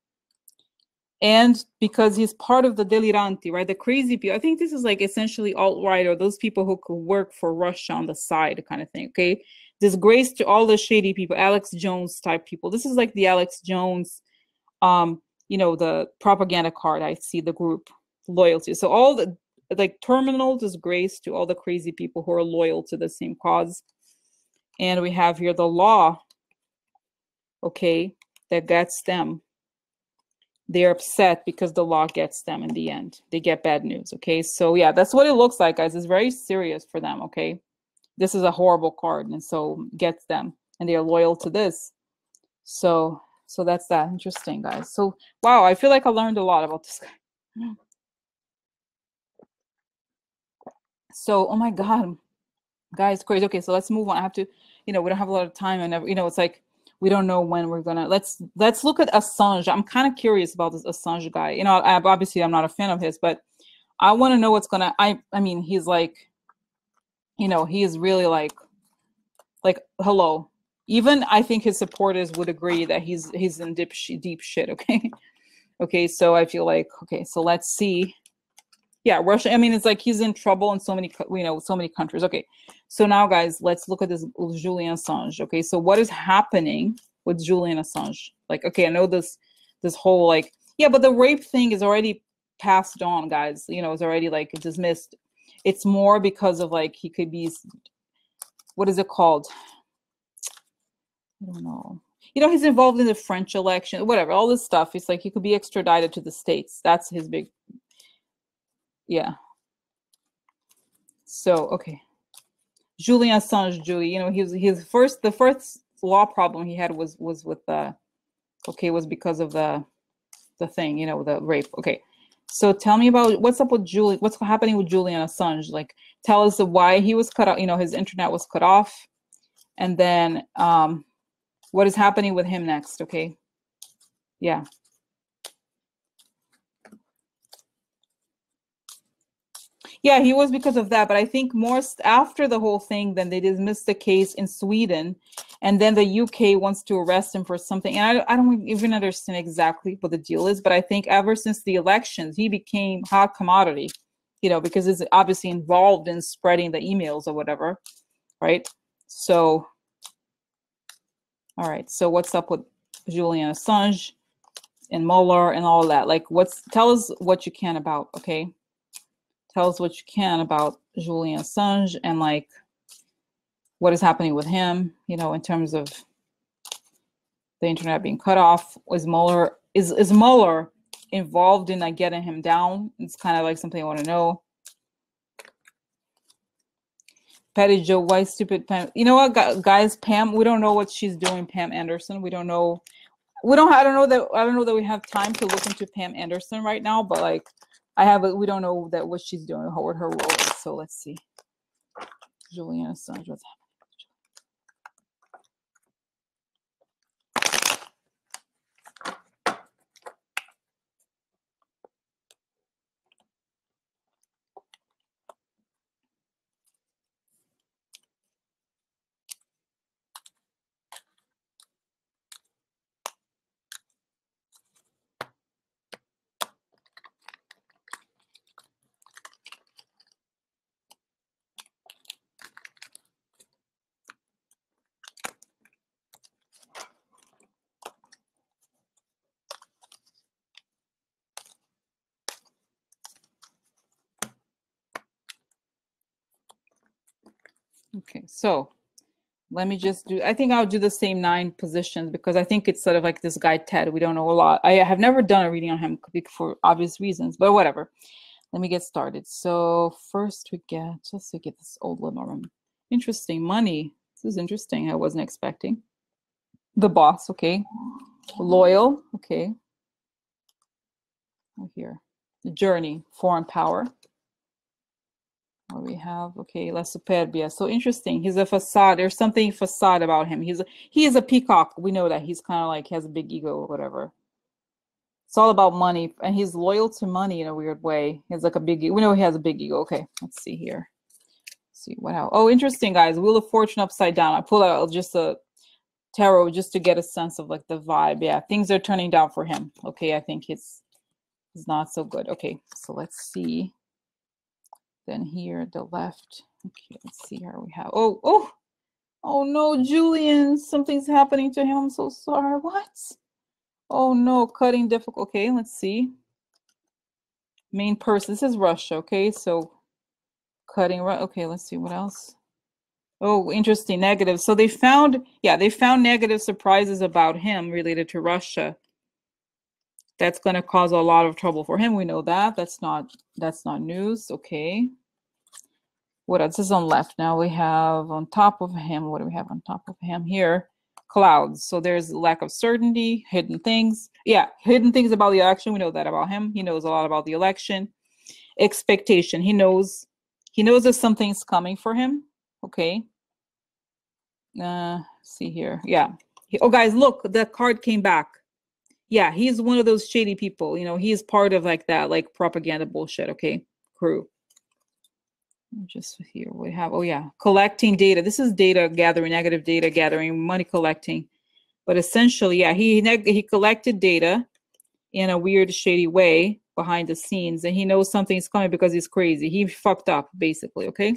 And because he's part of the deliranti, right? The crazy people. I think this is like essentially alt-right or those people who could work for Russia on the side kind of thing, okay? Disgrace to all the shady people, Alex Jones type people. This is like the Alex Jones, you know, the propaganda card. I see the group loyalty. So all the like terminal disgrace to all the crazy people who are loyal to the same cause. And we have here the law, okay, that gets them. They're upset because the law gets them in the end. They get bad news, okay? So yeah, that's what it looks like, guys. It's very serious for them, okay? This is a horrible card, and so gets them, and they are loyal to this. So that's that. Interesting, guys. So wow, I feel like I learned a lot about this guy. So, oh my God, guys, crazy. Okay, so let's move on. I have to, you know, we don't have a lot of time, and you know, it's like we don't know when we're gonna. Let's look at Assange. I'm kind of curious about this Assange guy. You know, obviously I'm not a fan of his, but I want to know what's gonna. I mean, he's like, you know, he is really like hello. Even I think his supporters would agree that he's in deep shit. Okay, okay. So I feel like okay. So let's see. Yeah, Russia. I mean, it's like he's in trouble in so many, you know, so many countries. Okay, so now, guys, let's look at this Julian Assange. Okay, so what is happening with Julian Assange? Like, okay, I know this whole like, yeah, but the rape thing is already passed on, guys. You know, it's already like dismissed. It's more because of like he could be, what is it called? I don't know. You know, he's involved in the French election, whatever, all this stuff. It's like he could be extradited to the States. That's his big, yeah. So, okay. Julian Assange, Julie, you know, the first law problem he had was with the, okay, was because of the thing, you know, the rape. Okay. So tell me about what's up with Julie, what's happening with Julian Assange? Like, tell us why he was cut off, you know, his internet was cut off. And then what is happening with him next, okay? Yeah. Yeah, he was because of that, but I think more after the whole thing, then they dismissed the case in Sweden, and then the UK wants to arrest him for something. And I don't even understand exactly what the deal is, but I think ever since the elections, he became hot commodity, you know, because it's obviously involved in spreading the emails or whatever, right? So, all right, so what's up with Julian Assange and Mueller and all that? Like, tell us what you can about, okay? Tell us what you can about Julian Assange and like what is happening with him, you know, in terms of the internet being cut off. Is Mueller involved in like getting him down? It's kind of like something I want to know. Patty Joe, why stupid Pam? You know what, guys? Pam, we don't know what she's doing. Pam Anderson, we don't know. I don't know that we have time to look into Pam Anderson right now, but like we don't know that what she's doing, what her role is. So let's see. Julian Assange, what's happening? Okay, so let me just do, I think I'll do the same 9 positions because I think it's sort of like this guy Ted. We don't know a lot. I have never done a reading on him for obvious reasons, but whatever. Let me get started. So first let's get this old woman. Interesting. Money. This is interesting. I wasn't expecting. The boss, okay. Loyal, okay. Here. The journey, foreign power. What we have, okay, La Superbia. So interesting. He's a facade. There's something facade about him. He is a peacock. We know that he's kind of like has a big ego or whatever. It's all about money, and he's loyal to money in a weird way. He's like a big. We know he has a big ego. Okay, let's see here. Let's see what else. Oh, interesting, guys. Wheel of Fortune upside down. I pulled out just a tarot just to get a sense of like the vibe. Yeah, things are turning down for him. Okay, I think it's not so good. Okay, so let's see. Then here at the left, okay, let's see here we have, oh no, Julian, something's happening to him. I'm so sorry. What? Oh no, cutting difficult. Okay, let's see. Main person, this is Russia, okay, so cutting, okay, let's see what else. Oh, interesting, negative. So they found negative surprises about him related to Russia. That's going to cause a lot of trouble for him. We know that. That's not news. Okay. What else is on left? Now we have on top of him. What do we have on top of him here? Clouds. So there's lack of certainty, hidden things. Yeah, hidden things about the election. We know that about him. He knows a lot about the election. Expectation. He knows that something's coming for him. Okay. See here. Yeah. Oh, guys, look, the card came back. Yeah, he's one of those shady people. You know, he's part of like that, like propaganda bullshit. Okay, crew. Just here we have, oh yeah, collecting data. This is data gathering, negative data gathering, money collecting. But essentially, yeah, he collected data in a weird, shady way behind the scenes, and he knows something's coming because he's crazy. He fucked up, basically. Okay.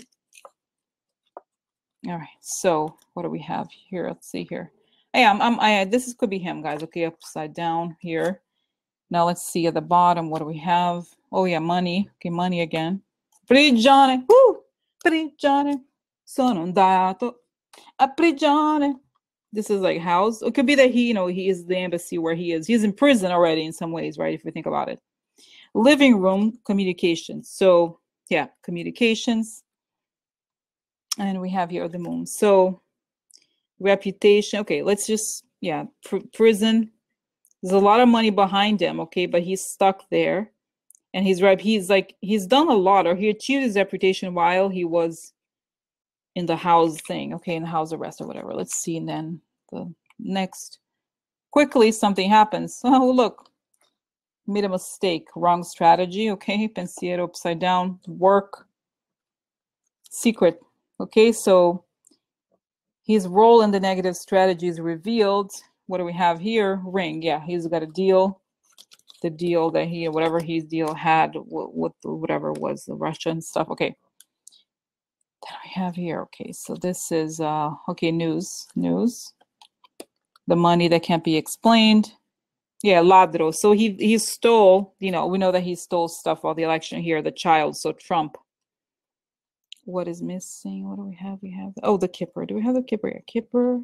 All right. So what do we have here? Let's see here. Hey, this could be him, guys. Okay, upside down here. Now let's see at the bottom. What do we have? Oh yeah, money. Okay, money again. Prigione. Woo! Prigione. Sono andato a prigione. This is like house. It could be that he is the embassy where he is. He's in prison already in some ways, right? If we think about it. Living room, communications. So yeah, communications. And we have here the moon. So reputation. Okay, let's just, yeah, prison. There's a lot of money behind him, okay, but he's stuck there. And he's like, he's done a lot, or he achieved his reputation while he was in the house thing, okay, in the house arrest or whatever. Let's see, and then the next. Quickly, something happens. Oh, look, made a mistake, wrong strategy, okay, pensiero upside down, work, secret, okay, so his role in the negative strategy is revealed. What do we have here? Ring, yeah, he's got a deal. The deal that he, whatever his deal had with whatever was the Russian stuff. Okay. That I have here. Okay, so this is okay, news. The money that can't be explained. Yeah, ladro. So he stole, you know, we know that he stole stuff while the election here, the child, so Trump. What is missing? What do we have? We have, oh, the Kipper. Do we have the Kipper? Yeah, Kipper.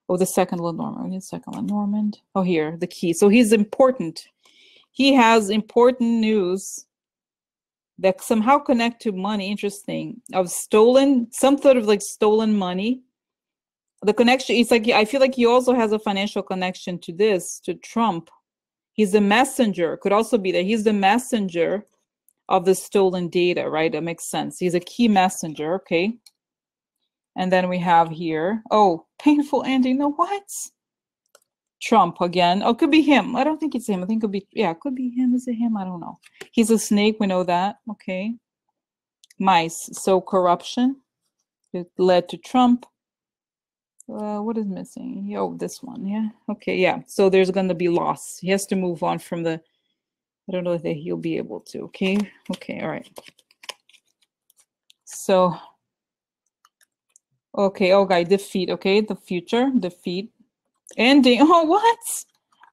Oh, the second Lenormand. We need second Lenormand. Oh, here, the key. So he's important. He has important news that somehow connect to money. Interesting. Of stolen, some sort of like stolen money. The connection, it's like, I feel like he also has a financial connection to this, to Trump. He's the messenger, could also be that he's the messenger of the stolen data, right? That makes sense. He's a key messenger, okay? And then we have here, oh, painful ending. No, what? Trump again. Oh, could be him. I don't think it's him. I think it could be, yeah, it could be him. Is it him? I don't know. He's a snake. We know that. Okay. Mice. So corruption. It led to Trump. What is missing? Oh, this one. Yeah. Okay. Yeah. So there's going to be loss. He has to move on from the, I don't know if he'll be able to. Okay. Okay. All right. So, okay. Okay. Defeat. Okay. The future. Defeat. Ending. Oh, what?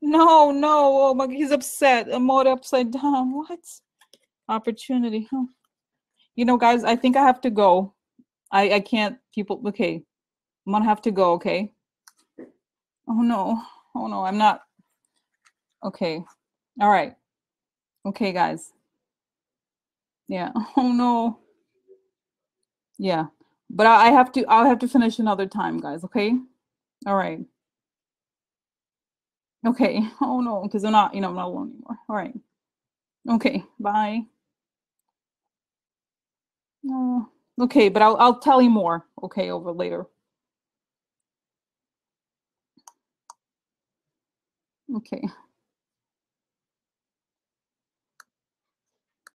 No, no. Oh my God. He's upset. I'm all upside down. What? Opportunity. Huh? You know, guys, I think I have to go. I can't, people. Okay. I'm going to have to go. Okay. Oh, no. Oh, no. I'm not. Okay. All right. Okay, guys. Yeah. Oh, no. Yeah. But I'll have to finish another time, guys. Okay. All right. Okay. Oh, no. Because I'm not, I'm not alone anymore. All right. Okay. Bye. No. Okay. But I'll tell you more. Okay. Over later. Okay.